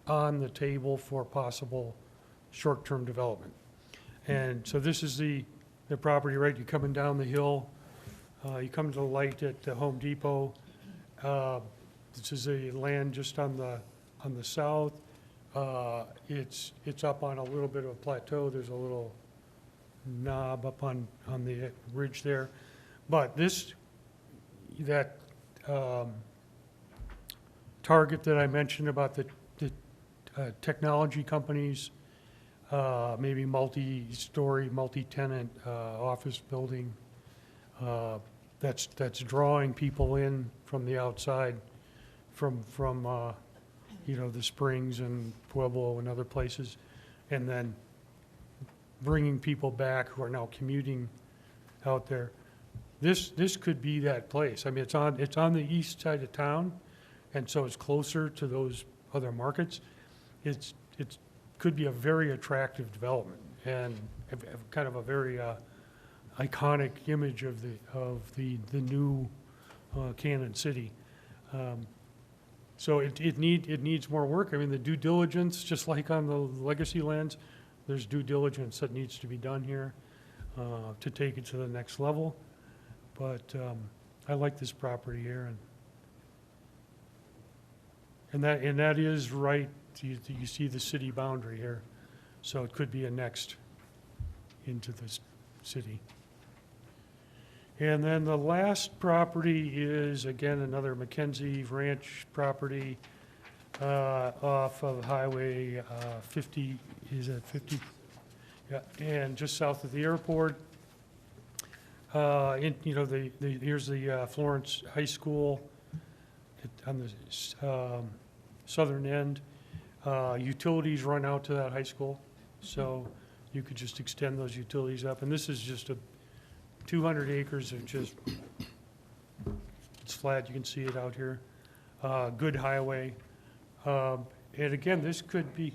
on the table for possible short-term development. And so this is the property, right? You're coming down the hill, you come to the light at the Home Depot. This is a land just on the south. It's up on a little bit of a plateau. There's a little knob up on the ridge there. But that target that I mentioned about the technology companies, maybe multi-story, multi-tenant office building, that's drawing people in from the outside, from the Springs and Pueblo and other places, and then bringing people back who are now commuting out there. This could be that place. It's on the east side of town. and so it's closer to those other markets, it's could be a very attractive development and kind of a very iconic image of the new Cannon City. So it needs more work. I mean, the due diligence, just like on the legacy lands, there's due diligence that needs to be done here to take it to the next level. But I like this property here, and that is right. You see the city boundary here, so it could be annexed into this city. And then the last property is, again, another Mackenzie Ranch property off of Highway 50, is that 50? Yeah, and just south of the airport. Here's the Florence High School on the southern end. Utilities run out to that high school, so you could just extend those utilities up. And this is just 200 acres of just, it's flat, you can see it out here. Good highway. And again, this could be,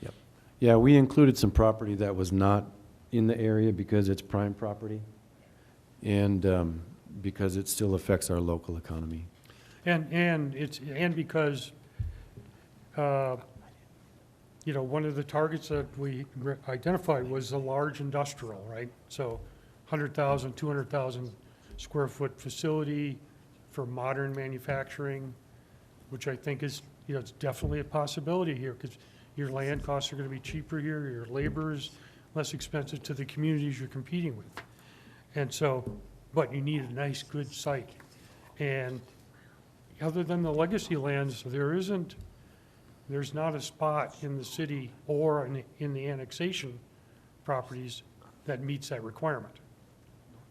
Yep. Yeah, we included some property that was not in the area because it's prime property and because it still affects our local economy. and because one of the targets that we identified was a large industrial, right? So 100,000, 200,000 square foot facility for modern manufacturing, which I think is, it's definitely a possibility here because your land costs are going to be cheaper here, your labor is less expensive to the communities you're competing with. And so, but you need a nice, good site. And other than the legacy lands, there's not a spot in the city or in the annexation properties that meets that requirement.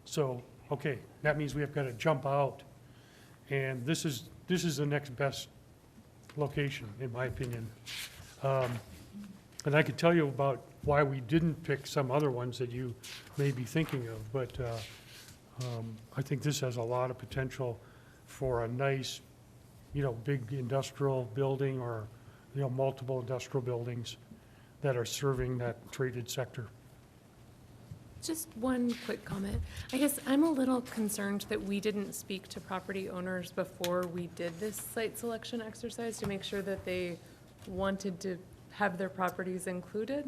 So, okay, that means we have got to jump out, and this is the next best location, in my opinion. And I could tell you about why we didn't pick some other ones that you may be thinking of, but I think this has a lot of potential for a nice, big industrial building or multiple industrial buildings that are serving that traded sector. Just one quick comment. I guess I'm a little concerned that we didn't speak to property owners before we did this site selection exercise to make sure that they wanted to have their properties included.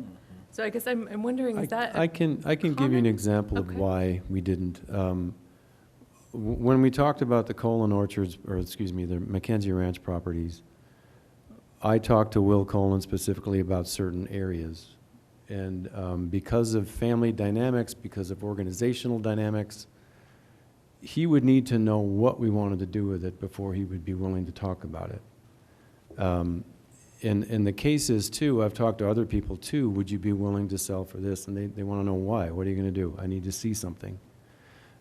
So I guess I'm wondering, is that I can give you an example of Okay. why we didn't. When we talked about the Colin Orchards, or excuse me, the Mackenzie Ranch properties, I talked to Will Colin specifically about certain areas. And because of family dynamics, because of organizational dynamics, he would need to know what we wanted to do with it before he would be willing to talk about it. In the cases too, I've talked to other people too, would you be willing to sell for this? And they want to know why. What are you going to do? I need to see something.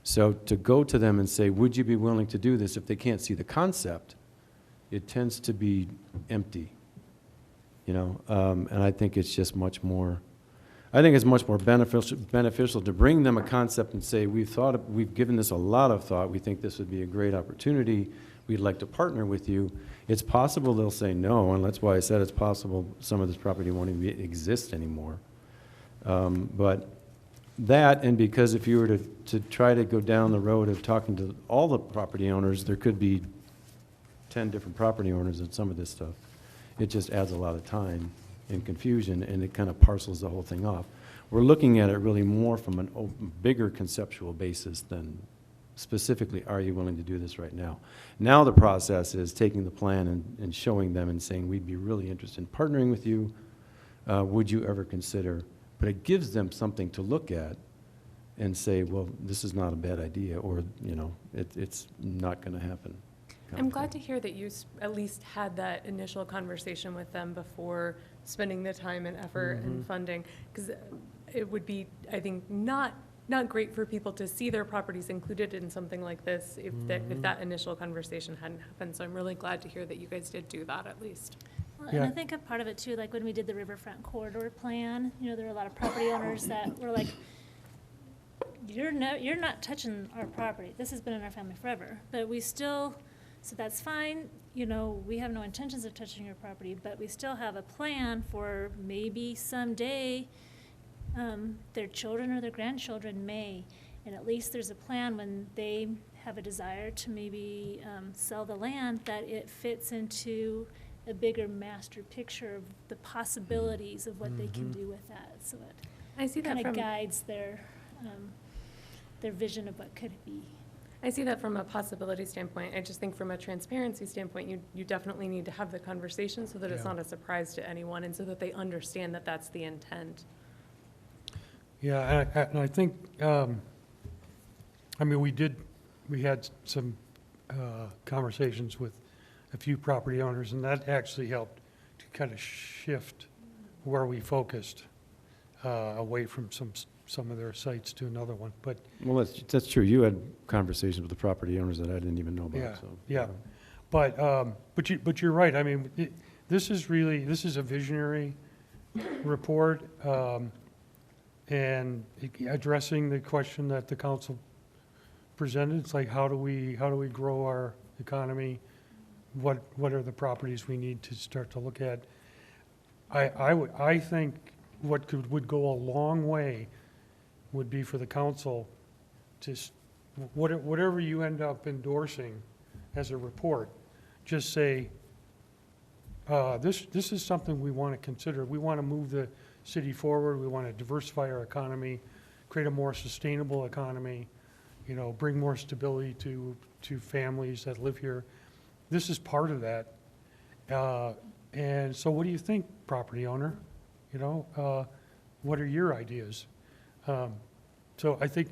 So to go to them and say, would you be willing to do this? If they can't see the concept, it tends to be empty, and I think it's just much more, beneficial to bring them a concept and say, we've given this a lot of thought, we think this would be a great opportunity, we'd like to partner with you. It's possible they'll say no, and that's why I said it's possible some of this property won't even exist anymore. But that, and because if you were to try to go down the road of talking to all the property owners, there could be 10 different property owners in some of this stuff. It just adds a lot of time and confusion, and it kind of parcels the whole thing off. We're looking at it really more from a bigger conceptual basis than specifically, are you willing to do this right now? Now the process is taking the plan and showing them and saying, we'd be really interested in partnering with you. Would you ever consider? But it gives them something to look at and say, well, this is not a bad idea, or, it's not going to happen. I'm glad to hear that you at least had that initial conversation with them before spending the time and effort and funding, because it would be, I think, not great for people to see their properties included in something like this if that initial conversation hadn't happened. So I'm really glad to hear that you guys did do that at least. Well, and I think a part of it too, like when we did the riverfront corridor plan, there were a lot of property owners that were like, you're not touching our property. This has been in our family forever, but we still, so that's fine. You know, we have no intentions of touching your property, but we still have a plan for maybe someday, their children or their grandchildren may. And at least there's a plan when they have a desire to maybe, sell the land, that it fits into a bigger master picture of the possibilities of what they can do with that. So it I see that kind of from, guides their vision of what could be. I see that from a possibility standpoint. I just think from a transparency standpoint, you definitely need to have the conversation so that it's Yeah. not a surprise to anyone and so that they understand that that's the intent. Yeah, and I think, I mean, we had some conversations with a few property owners, and that actually helped to kind of shift where we focused away from some of their sites to another one. But Well, that's true. You had conversations with the property owners that I didn't even know yeah, about, so. yeah. But you're right. I mean, this is a visionary report, and addressing the question that the council presented. It's like, how do we grow our economy? What are the properties we need to start to look at? I think what would go a long way would be for the council to, whatever you end up endorsing as a report, just say, this is something we want to consider. We want to move the city forward. We want to diversify our economy, create a more sustainable economy, you know, bring more stability to families that live here. This is part of that. And so what do you think, property owner? You know, what are your ideas? So I think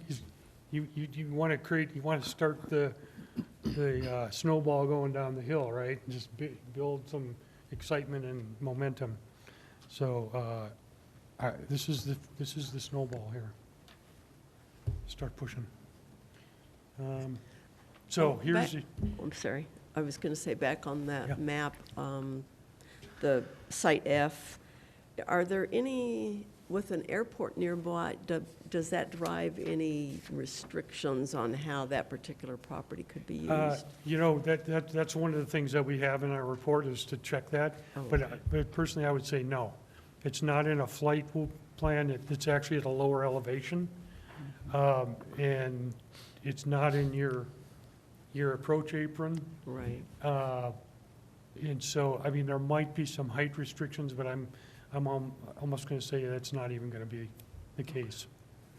you want to start the snowball going down the hill, right? And just build some excitement and momentum. So this is the snowball here. Start pushing. So here's the, I'm sorry, I was going to say, back on Yeah. that map, the Site F, are there any, with an airport nearby, does that drive any restrictions on how that particular property could be used? you know, that's one of the things that we have in our report, is to check that. Oh, But personally, I would say no. It's not in a flight plan. It's actually at a lower elevation. And it's not in your approach apron. Right. And so, I mean, there might be some height restrictions, but I'm almost going to say that's not even going to be the case.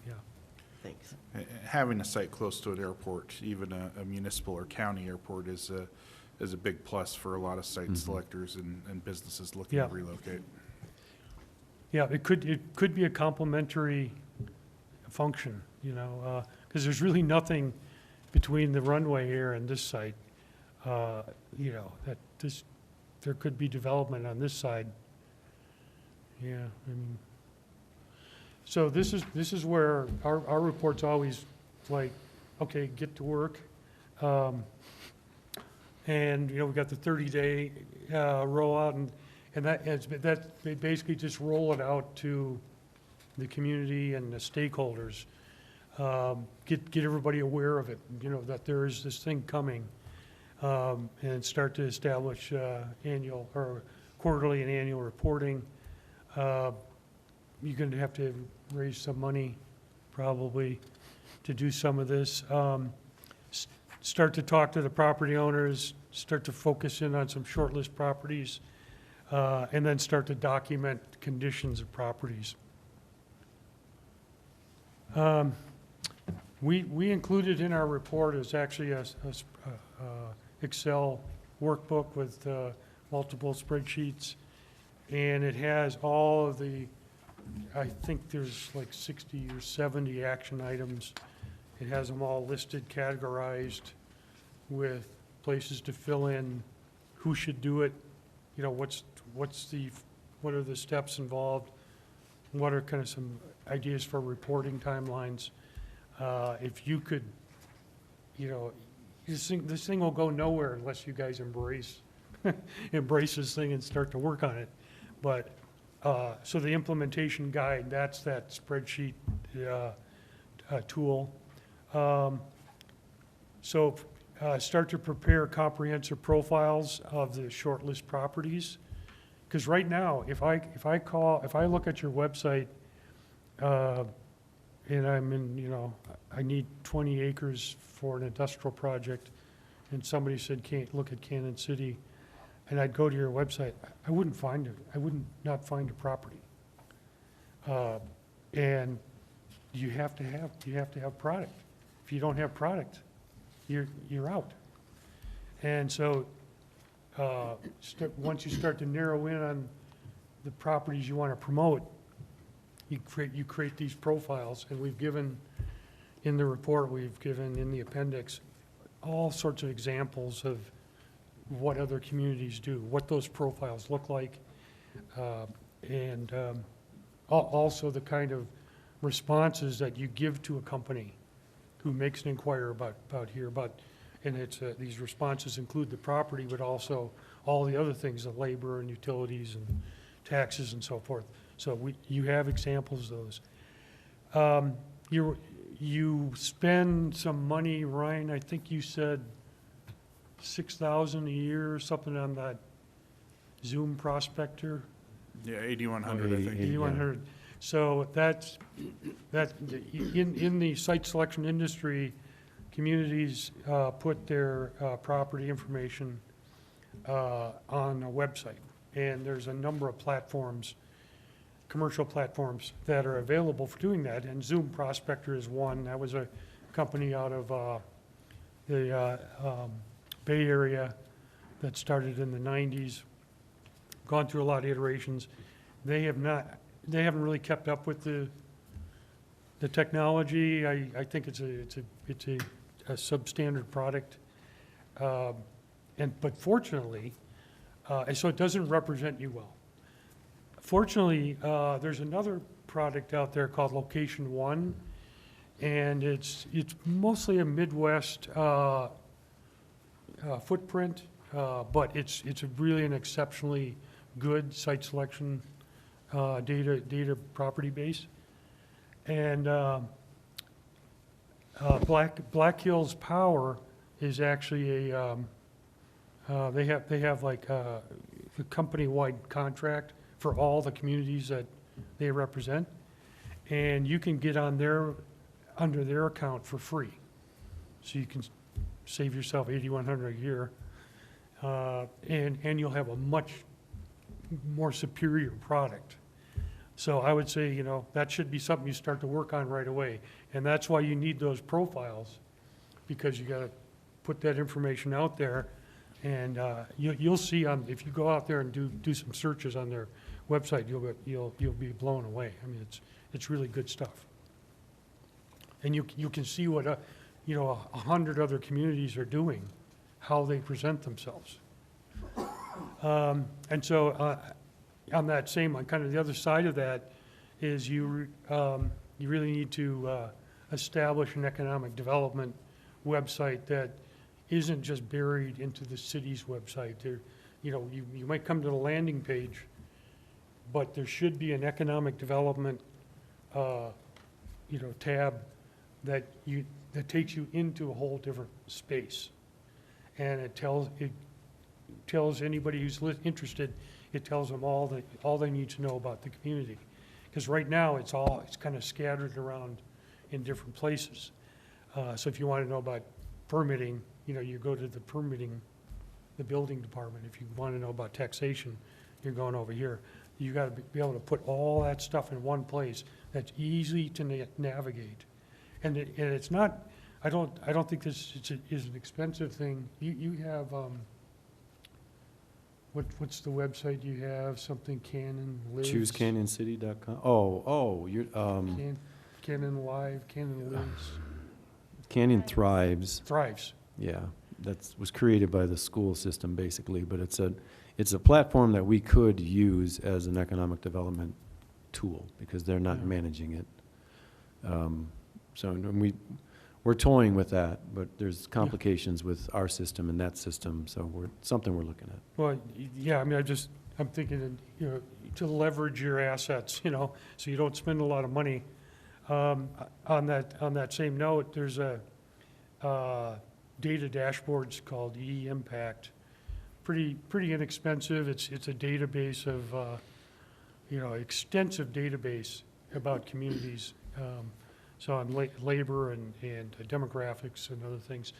Yeah. Thanks. Having a site close to an airport, even a municipal or county airport, is a big plus for a lot of site selectors and businesses looking Yeah. to relocate. Yeah, it could be a complementary function, you know, because there's really nothing between the runway here and this site. You know, there could be development on this side. Yeah, I mean, so this is where our report's always like, okay, get to work. And, you know, we've got the 30-day rollout, and that they basically just roll it out to the community and the stakeholders. Get everybody aware of it, you know, that there is this thing coming, and start to establish annual or quarterly and annual reporting. You're going to have to raise some money probably to do some of this. Start to talk to the property owners, start to focus in on some shortlist properties, and then start to document conditions of properties. We included in our report is actually a Excel workbook with multiple spreadsheets, and it has all of the, I think there's like 60 or 70 action items. It has them all listed, categorized, with places to fill in who should do it, you know, what are the steps involved, what are kind of some ideas for reporting timelines. If you could, you know, this thing will go nowhere unless you guys embrace this thing and start to work on it. But, so the implementation guide, that's that spreadsheet tool. So start to prepare comprehensive profiles of the shortlist properties. Because right now, if I look at your website, and I'm in, you know, I need 20 acres for an industrial project, and somebody said, can't look at Cannon City, and I'd go to your website, I wouldn't find it. I wouldn't not find a property. And you have to have product. If you don't have product, you're out. And so once you start to narrow in on the properties you want to promote, you create these profiles, and we've given in the report, we've given in the appendix all sorts of examples of what other communities do, what those profiles look like, and also the kind of responses that you give to a company who makes an inquiry about here, and it's these responses include the property, but also all the other things, the labor and utilities and taxes and so forth. So you have examples of those. You spend some money, Ryan, I think you said $6,000 a year or something on that Zoom prospector. Yeah, 8,100, I think. 8,100. So that in the site selection industry, communities put their property information on a website. And there's a number of platforms, commercial platforms, that are available for doing that. And Zoom Prospector is one. That was a company out of the Bay Area that started in the 90s, gone through a lot of iterations. They haven't really kept up with the technology. I think it's a substandard product, but fortunately, and so it doesn't represent you well. Fortunately, there's another product out there called Location One, and it's mostly a Midwest footprint, but it's really an exceptionally good site selection data property base. And Black Hills Power is actually they have like a company-wide contract for all the communities that they represent, and you can get on under their account for free, so you can save yourself $8,100 a year, and you'll have a much more superior product. So I would say, that should be something you start to work on right away. And that's why you need those profiles, because you got to put that information out there. And you'll see if you go out there and do some searches on their website, you'll be blown away. I mean, it's really good stuff. And you can see what 100 other communities are doing, how they present themselves. And so on that same, on kind of the other side of that, is you really need to establish an economic development website that isn't just buried into the city's website. You might come to the landing page, but there should be an economic development tab that takes you into a whole different space, and it tells anybody who's interested. It tells them all they need to know about the community, because right now it's kind of scattered around in different places. So if you want to know about permitting, you go to the building department. If you want to know about taxation, you're going over here. You got to be able to put all that stuff in one place that's easy to navigate, and it's not. I don't think this is an expensive thing. You have. What's the website you have? Something Cannon Lives? ChooseCannonCity.com. You're, Cannon Live, Cannon Lives. Canyon Thrives. Thrives. Yeah, that was created by the school system, basically, but it's a platform that we could use as an economic development tool, because they're not managing it. So we're toying with that, but there's complications with our system and that system, so something we're looking at. Well, yeah, I mean, I'm thinking, to leverage your assets, so you don't spend a lot of money. On that same note, there's a data dashboards called E-Impact. Pretty inexpensive. It's a database of, extensive database about communities. So on labor and demographics and other things.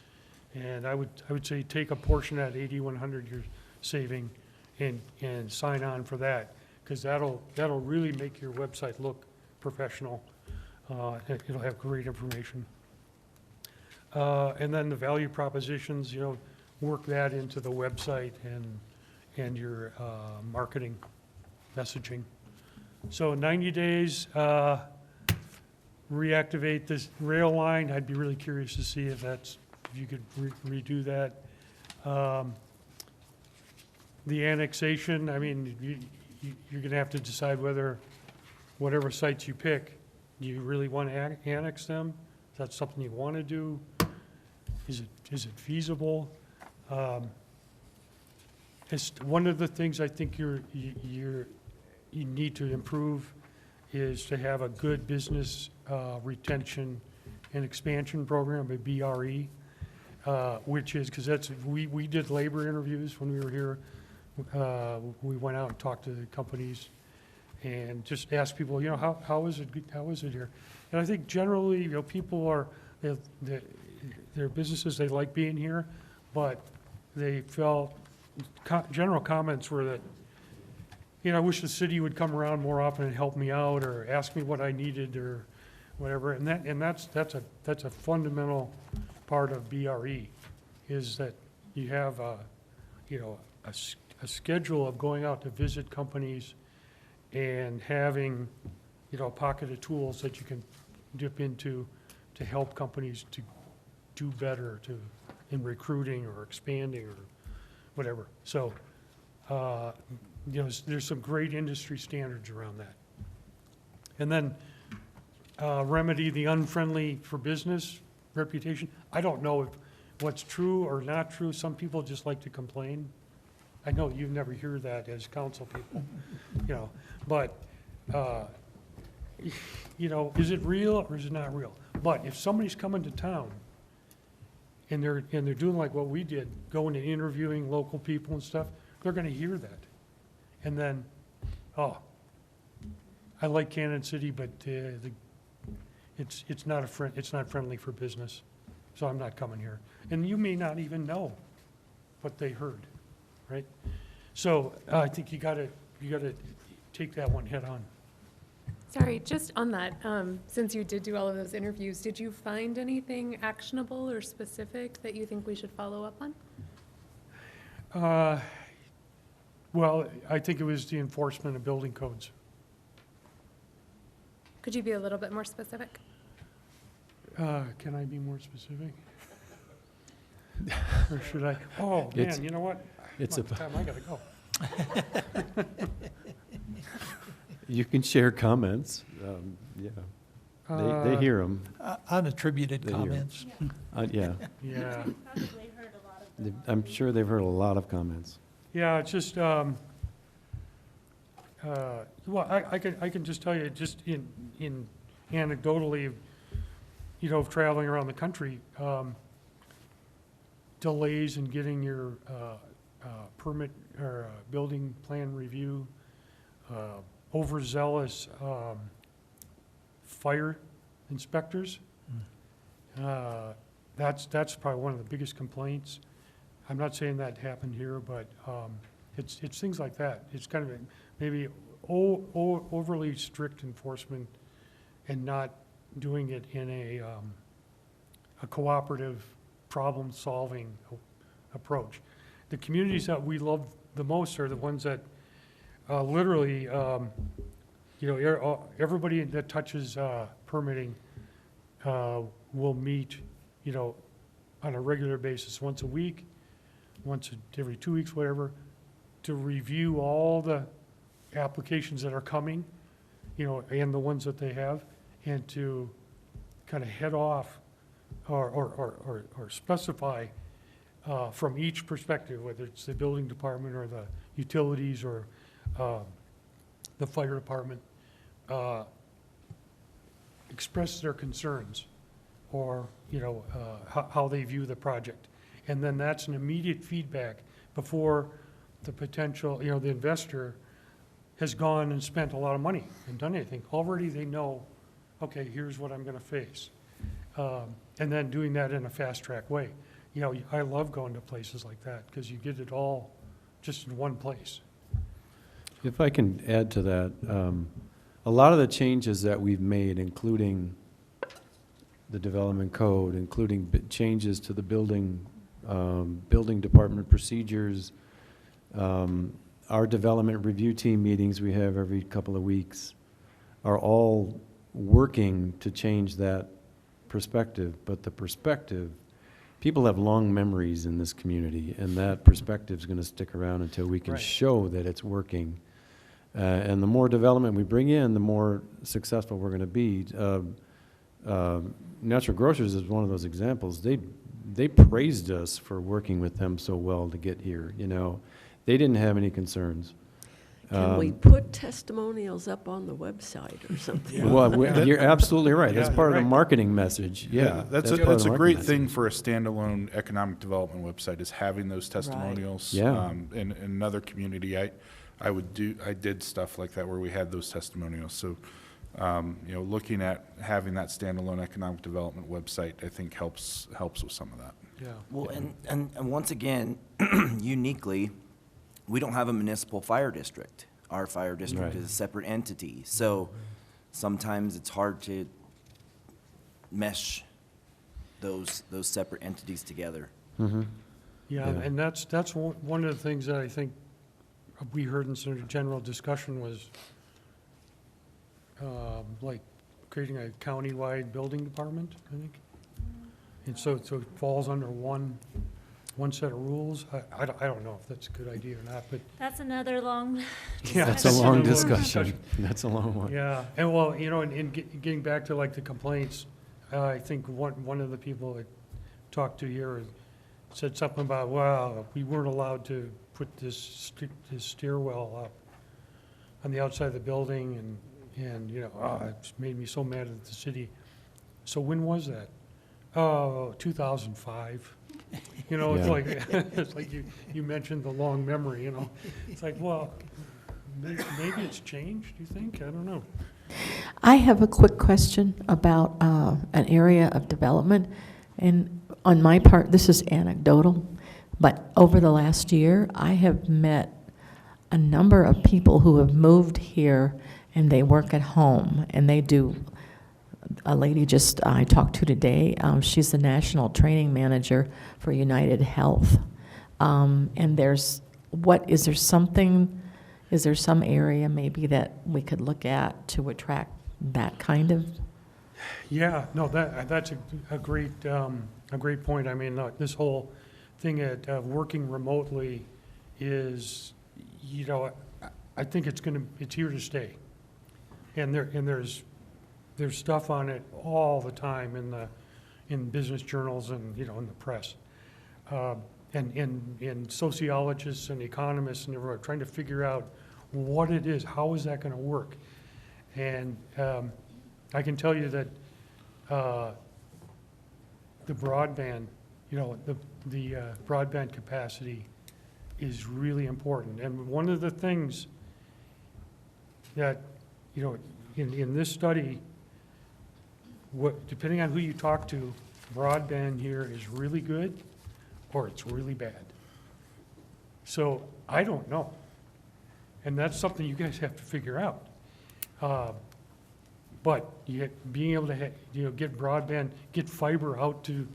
And I would say take a portion of that 8,100 you're saving and sign on for that, because that'll really make your website look professional. It'll have great information. And then the value propositions, work that into the website and your marketing messaging. So 90 days, reactivate this rail line. I'd be really curious to see if you could redo that. The annexation, I mean, you're going to have to decide whether whatever sites you pick, do you really want to annex them? Is that something you want to do? Is it feasible? It's one of the things I think you need to improve is to have a good business retention and expansion program, a BRE, which is, because we did labor interviews when we were here. We went out and talked to the companies and just asked people, how is it here? And I think generally, people are, their businesses, they like being here, but they felt, general comments were that, I wish the city would come around more often and help me out or ask me what I needed or whatever. And that's a fundamental part of BRE, is that you have a schedule of going out to visit companies and having, a pocket of tools that you can dip into to help companies to do better in recruiting or expanding or whatever. So, there's some great industry standards around that. And then remedy the unfriendly for business reputation. I don't know what's true or not true. Some people just like to complain. I know you never hear that as council people, but is it real or is it not real? But if somebody's coming to town and they're doing like what we did, going and interviewing local people and stuff, they're going to hear that. And then, I like Cannon City, but it's not friendly for business, so I'm not coming here. And you may not even know what they heard, right? So I think you got to take that one head on. Sorry, just on that, since you did do all of those interviews, did you find anything actionable or specific that you think we should follow up on? Well, I think it was the enforcement of building codes. Could you be a little bit more specific? Can I be more specific? Or should I? Oh, man, you know what? It's Time I gotta go. You can share comments, yeah. They hear them, Unattributed They hear 'em. comments. yeah. Yeah. Probably heard a lot of them. I'm sure they've heard a lot of comments. Yeah, it's just, well, I can just tell you, just in anecdotally, of traveling around the country, delays in getting your permit or building plan review, overzealous fire inspectors. That's probably one of the biggest complaints. I'm not saying that happened here, but it's things like that. It's kind of maybe overly strict enforcement and not doing it in a cooperative, problem-solving approach. The communities that we love the most are the ones that literally, everybody that touches permitting will meet, on a regular basis, once a week, every 2 weeks, whatever, to review all the applications that are coming, and the ones that they have, and to kind of head off or specify from each perspective, whether it's the building department or the utilities or the fire department, express their concerns or, how they view the project. And then that's an immediate feedback before the potential, the investor has gone and spent a lot of money and done anything. Already they know, okay, here's what I'm going to face. And then doing that in a fast-track way. I love going to places like that because you get it all just in one place. If I can add to that, a lot of the changes that we've made, including the development code, including changes to the building department procedures, our development review team meetings we have every couple of weeks are all working to change that perspective. But the perspective, people have long memories in this community, and that perspective is going to stick around until we can Right. show that it's working. And the more development we bring in, the more successful we're going to be. Natural Grocers is one of those examples. They praised us for working with them so well to get here, They didn't have any concerns. Can we put testimonials up on the website or something? Well, you're absolutely right. That's Yeah, part of you're the right. marketing message, yeah. That's part of a the great marketing thing for a standalone economic development website, is having those testimonials. Yeah. In another community, I did stuff like that where we had those testimonials. So, looking at having that standalone economic development website, I think helps with some of that. Yeah. Well, and once again, uniquely, we don't have a municipal fire district. Our fire district Right. is a separate entity. So sometimes it's hard to mesh those separate entities together. Mm-hmm. Yeah, Yeah. and that's one of the things that I think we heard in sort of general discussion was like creating a county-wide building department, I think. And so it falls under one set of rules. I don't know if that's a good idea or not, but That's another long. yeah. That's a long another discussion. That's a long one. Yeah, and well, getting back to like the complaints, I think one of the people I talked to here said something about, wow, we weren't allowed to put this stairwell up on the outside of the building, and it's made me so mad at the city. So when was that? Oh, 2005. It's Yeah. like, it's like you mentioned the long memory, It's like, well, maybe it's changed, do you think? I don't know. I have a quick question about an area of development. And on my part, this is anecdotal, but over the last year, I have met a number of people who have moved here and they work at home and they do. A lady I talked to today, she's the national training manager for United Health. And is there some area maybe that we could look at to attract that kind of? Yeah, no, that's a great point. I mean, this whole thing of working remotely is, I think it's here to stay. And there's stuff on it all the time in business journals and, in the press. And sociologists and economists and everyone are trying to figure out what it is, how is that gonna work? And I can tell you that the broadband, the broadband capacity is really important. And one of the things that, in this study, depending on who you talk to, broadband here is really good or it's really bad. So I don't know. And that's something you guys have to figure out. But being able to get broadband, get fiber out to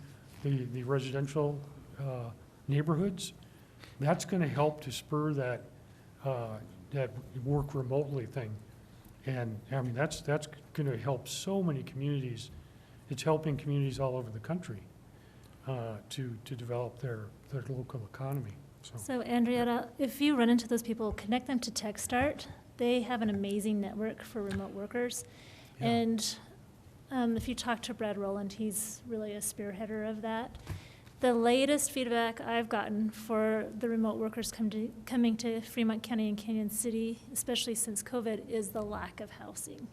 the residential neighborhoods, that's going to help to spur that work remotely thing. And I mean, that's going to help so many communities. It's helping communities all over the country to develop their local economy. So Andrietta, if you run into those people, connect them to TechStart. They have an amazing network for remote workers. Yeah. And if you talk to Brad Rowland, he's really a spearheader of that. The latest feedback I've gotten for the remote workers coming to Fremont County and Canyon City, especially since COVID, is the lack of housing.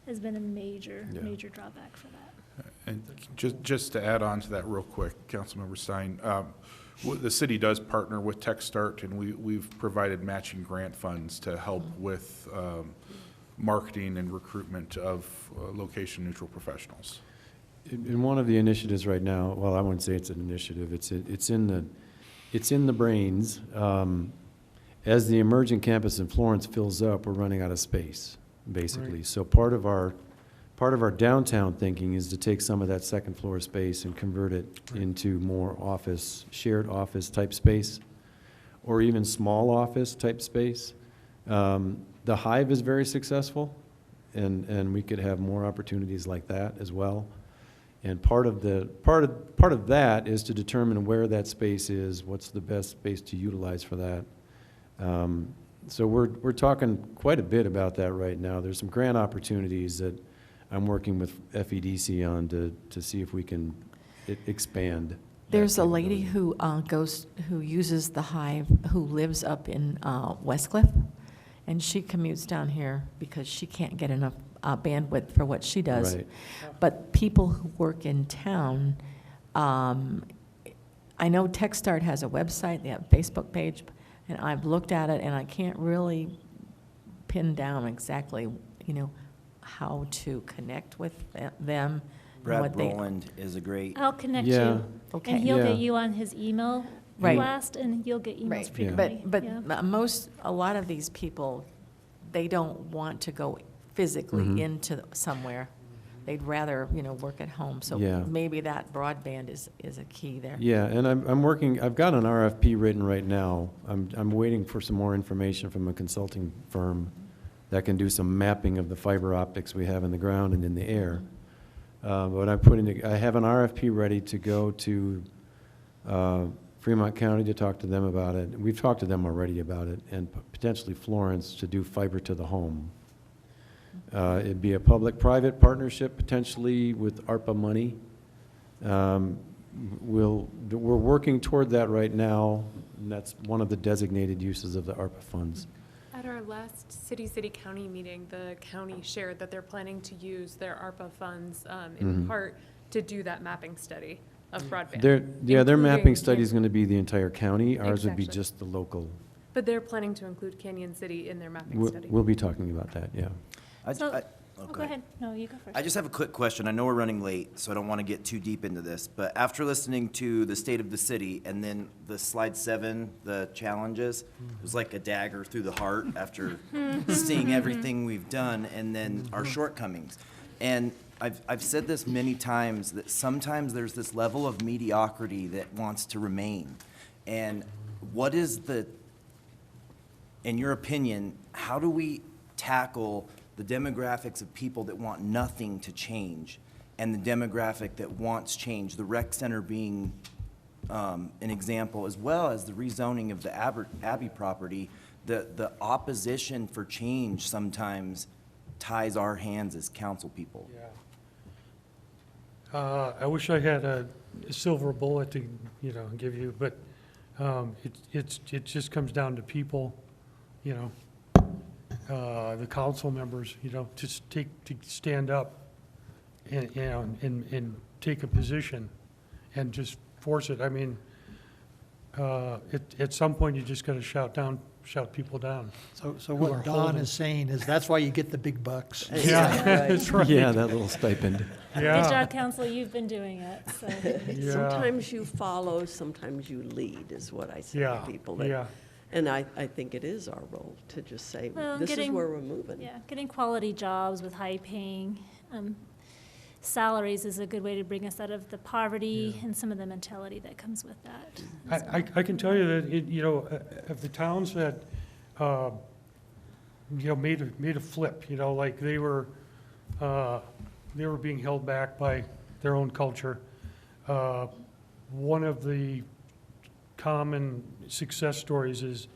has been a major, Yeah. major drawback for that. And just to add on to that real quick, Councilmember Stein, the city does partner with TechStart, and we've provided matching grant funds to help with marketing and recruitment of location-neutral professionals. In one of the initiatives right now, well, I wouldn't say it's an initiative, it's in the brains. As the emerging campus in Florence fills up, we're running out of space, basically. Right. So part of our downtown thinking is to take some of that second floor space and convert it into more office, shared office type space, or even small office type space. The Hive is very successful, and we could have more opportunities like that as well. And part of that is to determine where that space is, what's the best space to utilize for that. So we're talking quite a bit about that right now. There's some grant opportunities that I'm working with FEDC on to see if we can expand. There's a lady who who uses the Hive, who lives up in Westcliff, and she commutes down here because she can't get enough bandwidth for what she does. Right. But people who work in town, I know TechStart has a website, they have a Facebook page, and I've looked at it, and I can't really pin down exactly, how to connect with them. and Brad what they- Brolland is a great, I'll connect Yeah. you, Okay. and he'll Yeah. get you on his email Right. blast, and you'll get emails Right, frequently. but Yeah. a lot of these people, they don't want to go physically Mhm. into somewhere. They'd rather, work at home, so Yeah. maybe that broadband is a key there. Yeah, and I'm working, I've got an RFP written right now. I'm waiting for some more information from a consulting firm that can do some mapping of the fiber optics we have in the ground and in the air. But I have an RFP ready to go to Fremont County to talk to them about it. We've talked to them already about it, and potentially Florence to do fiber to the home. It'd be a public-private partnership, potentially with ARPA money. We're working toward that right now, and that's one of the designated uses of the ARPA funds. At our last city-county meeting, the county shared that they're planning to use their ARPA funds in Mhm. part to do that mapping study of broadband. Their mapping including study is going to be the entire county. Ours would be Exactly. just the local. But they're planning to include Canyon City in their mapping We'll study. we'll be talking about that, yeah. Oh, go ahead. No, you go first. I just have a quick question. I know we're running late, so I don't want to get too deep into this, but after listening to the state of the city and then the slide 7, the challenges, it was like a dagger through the heart after seeing everything we've done and then our shortcomings. And I've said this many times, that sometimes there's this level of mediocrity that wants to remain. And what is in your opinion, how do we tackle the demographics of people that want nothing to change and the demographic that wants change, the rec center being an example, as well as the rezoning of the Abbey property? The opposition for change sometimes ties our hands as council people. I wish I had a silver bullet to, give you, but it just comes down to people, the council members, just to stand up and take a position and just force it. I mean, at some point, you just got to shout people down. So Who are what Don holding- is saying is that's why you get the big bucks. Yeah, that's right. Yeah, that little stipend. Good Yeah, job, council, you've been doing it, so. yeah, Sometimes you follow, sometimes you lead, is what I say yeah, to people. that- yeah. And I think it is our role to just say, Well, this is getting- where we're moving. Yeah, getting quality jobs with high-paying salaries is a good way to bring us out of the poverty and some of the mentality that comes with that. I can tell you that, of the towns that, made a flip, like they were being held back by their own culture. One of the common success stories is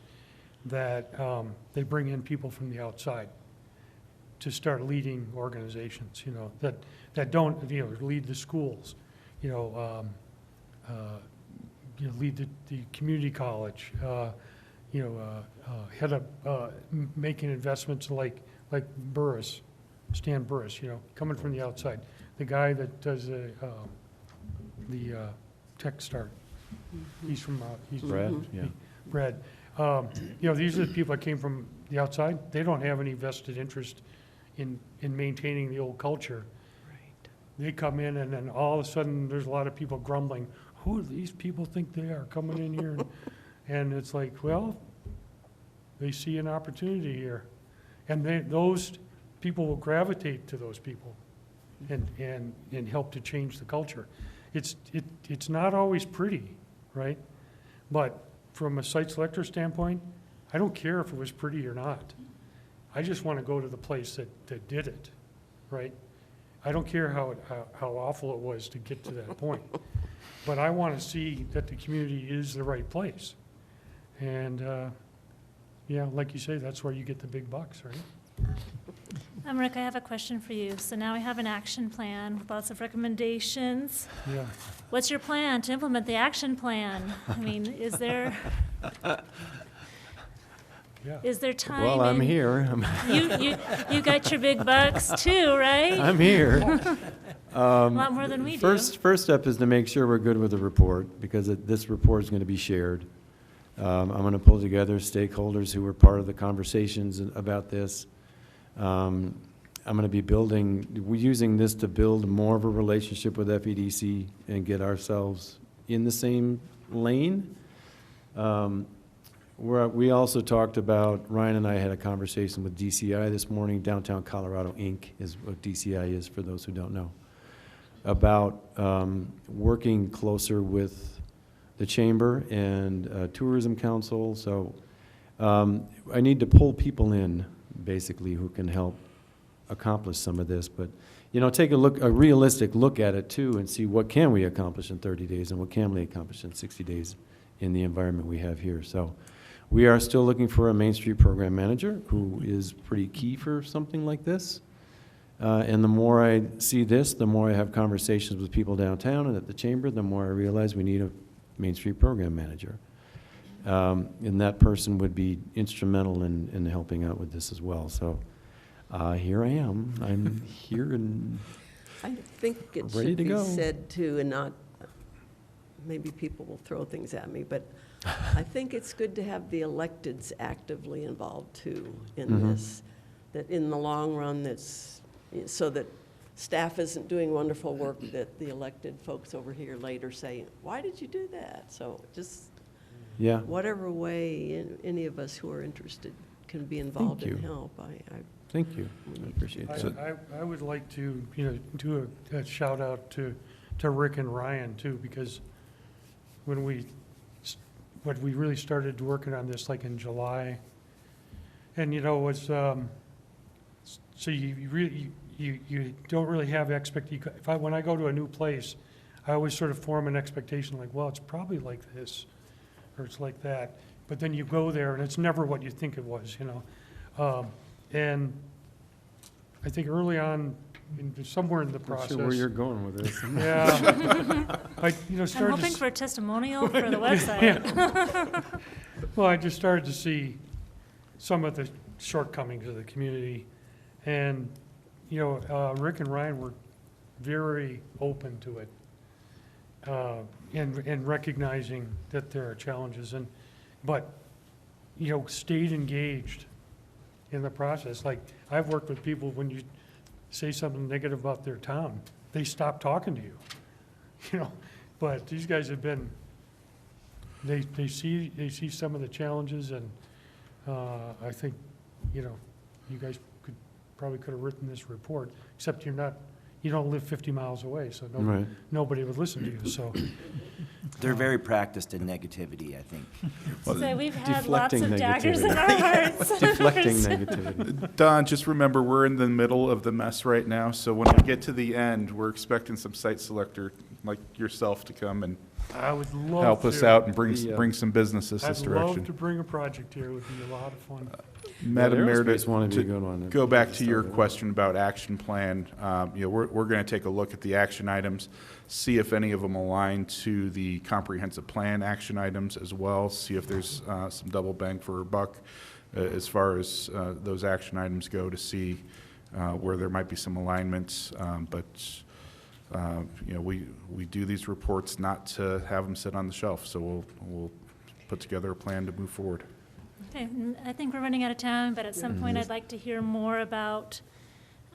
that they bring in people from the outside to start leading organizations, that don't, lead the schools, lead the community college, head up making investments like Burris, Stan Burris, coming from the outside, the guy that does the Tech Start. He's from, he's. Brad, yeah. Brad. These are the people that came from the outside. They don't have any vested interest in maintaining the old culture. Right. They come in and then all of a sudden, there's a lot of people grumbling, who do these people think they are coming in here? And it's like, well, they see an opportunity here. And those people will gravitate to those people and help to change the culture. It's not always pretty, right? But from a site selector standpoint, I don't care if it was pretty or not. I just want to go to the place that did it, right? I don't care how awful it was to get to that point. But I want to see that the community is the right place. And, like you say, that's where you get the big bucks, right? Rick, I have a question for you. So now we have an action plan with lots of recommendations. Yeah. What's your plan to implement the action plan? I mean, is there time? Well, I'm here. You got your big bucks too, right? I'm here. A lot more than we do. First step is to make sure we're good with the report, because this report is going to be shared. I'm going to pull together stakeholders who were part of the conversations about this. I'm going to be using this to build more of a relationship with FEDC and get ourselves in the same lane. We also talked about, Ryan and I had a conversation with DCI this morning. Downtown Colorado Inc. is what DCI is, for those who don't know, about working closer with the Chamber and Tourism Council. So I need to pull people in, basically, who can help accomplish some of this. But, take a realistic look at it too, and see what can we accomplish in 30 days and what can we accomplish in 60 days in the environment we have here. So we are still looking for a Main Street program manager, who is pretty key for something like this. And the more I see this, the more I have conversations with people downtown and at the Chamber, the more I realize we need a Main Street program manager. And that person would be instrumental in helping out with this as well. So here I am. I'm here and I think it ready should to be go. said too, and not, maybe people will throw things at me, but I think it's good to have the electeds actively involved too in this, that in the long run, so that staff isn't doing wonderful work, that the elected folks over here later say, why did you do that? So just whatever way any of us who are interested can be involved and help. Thank you. I appreciate that. I would like to, do a shout out to Rick and Ryan too, because when we really started working on this, like in July, and was so you don't really have when I go to a new place, I always sort of form an expectation, like, well, it's probably like this, or it's like that. But then you go there and it's never what you think it was, and I think early on, somewhere in the process. Not sure where you're going with this. Yeah. I'm hoping for a testimonial for the website. Well, I just started to see some of the shortcomings of the community. And, Rick and Ryan were very open to it, and recognizing that there are challenges, but stayed engaged in the process. Like, I've worked with people, when you say something negative about their town, they stop talking to you, but these guys have been, they see some of the challenges, and I think, you guys probably could have written this report, except you don't live 50 miles away, so nobody would listen to you, so. They're very practiced in negativity, I think. So we've had lots deflecting of daggers in negativity. our hearts. Deflecting negativity. Don, just remember, we're in the middle of the mess right now, so when we get to the end, we're expecting some site selector like yourself to come and I would love help us to. out and bring some businesses this I'd direction. love to bring a project here. It would be a lot of fun. Madam Yeah, Mayor, aerospace one would be a to good one. go back to Start your with that. question about action plan, we're going to take a look at the action items, see if any of them align to the comprehensive plan action items as well, see if there's some double bang for a buck as far as those action items go, to see where there might be some alignments, but you know, we do these reports not to have them sit on the shelf, so we'll put together a plan to move forward. Okay, I think we're running out of time, but at some point I'd like to hear more about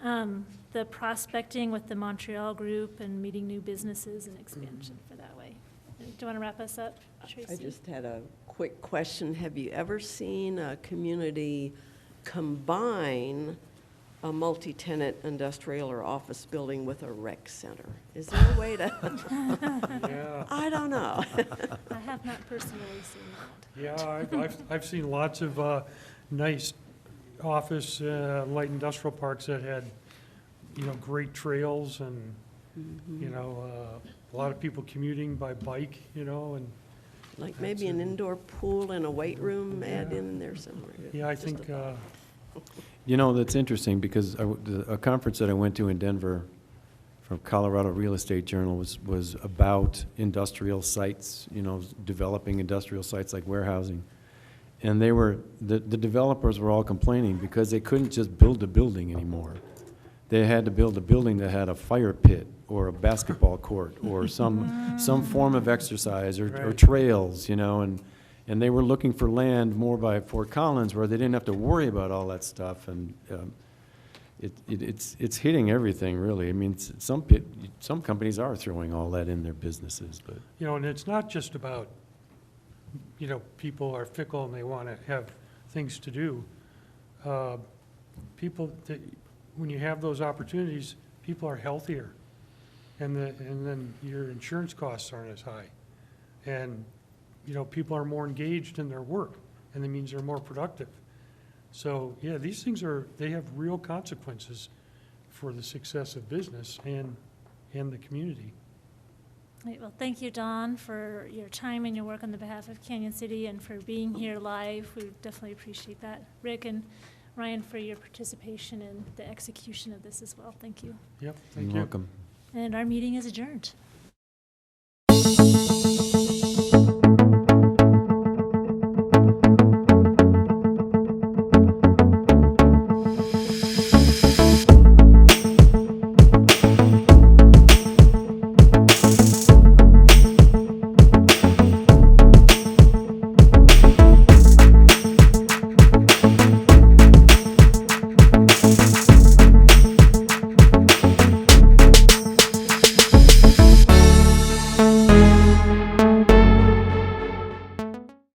the prospecting with the Montreal group and meeting new businesses and expansion for that way. Do you want to wrap us up, Tracy? I just had a quick question. Have you ever seen a community combine a multi-tenant industrial or office building with a rec center? Is there a way to? Yeah. I don't know. I have not personally seen that. Yeah, I've seen lots of nice office, light industrial parks that had, you know, great trails and, you know, a lot of people commuting by bike, you know, and. Like maybe an indoor pool and a weight room add in there somewhere. Yeah, I Just a think, thought. You know, that's interesting, because a conference that I went to in Denver from Colorado Real Estate Journal was about industrial sites, you know, developing industrial sites like warehousing. And the developers were all complaining because they couldn't just build a building anymore. They had to build a building that had a fire pit or a basketball court or some form of exercise or Right. trails, you know, and they were looking for land more by Fort Collins where they didn't have to worry about all that stuff. And it's hitting everything, really. I mean, some companies are throwing all that in their businesses, but. you know, and it's not just about, you know, people are fickle and they want to have things to do. When you have those opportunities, people are healthier, and then your insurance costs aren't as high. And, you know, people are more engaged in their work, and that means they're more productive. So, yeah, these things they have real consequences for the success of business and the community. Right, well, thank you, Don, for your time and your work on the behalf of Canyon City and for being here live. We definitely appreciate that. Rick and Ryan, for your participation in the execution of this as well. Thank you. Yep, thank You're you. welcome. And our meeting is adjourned.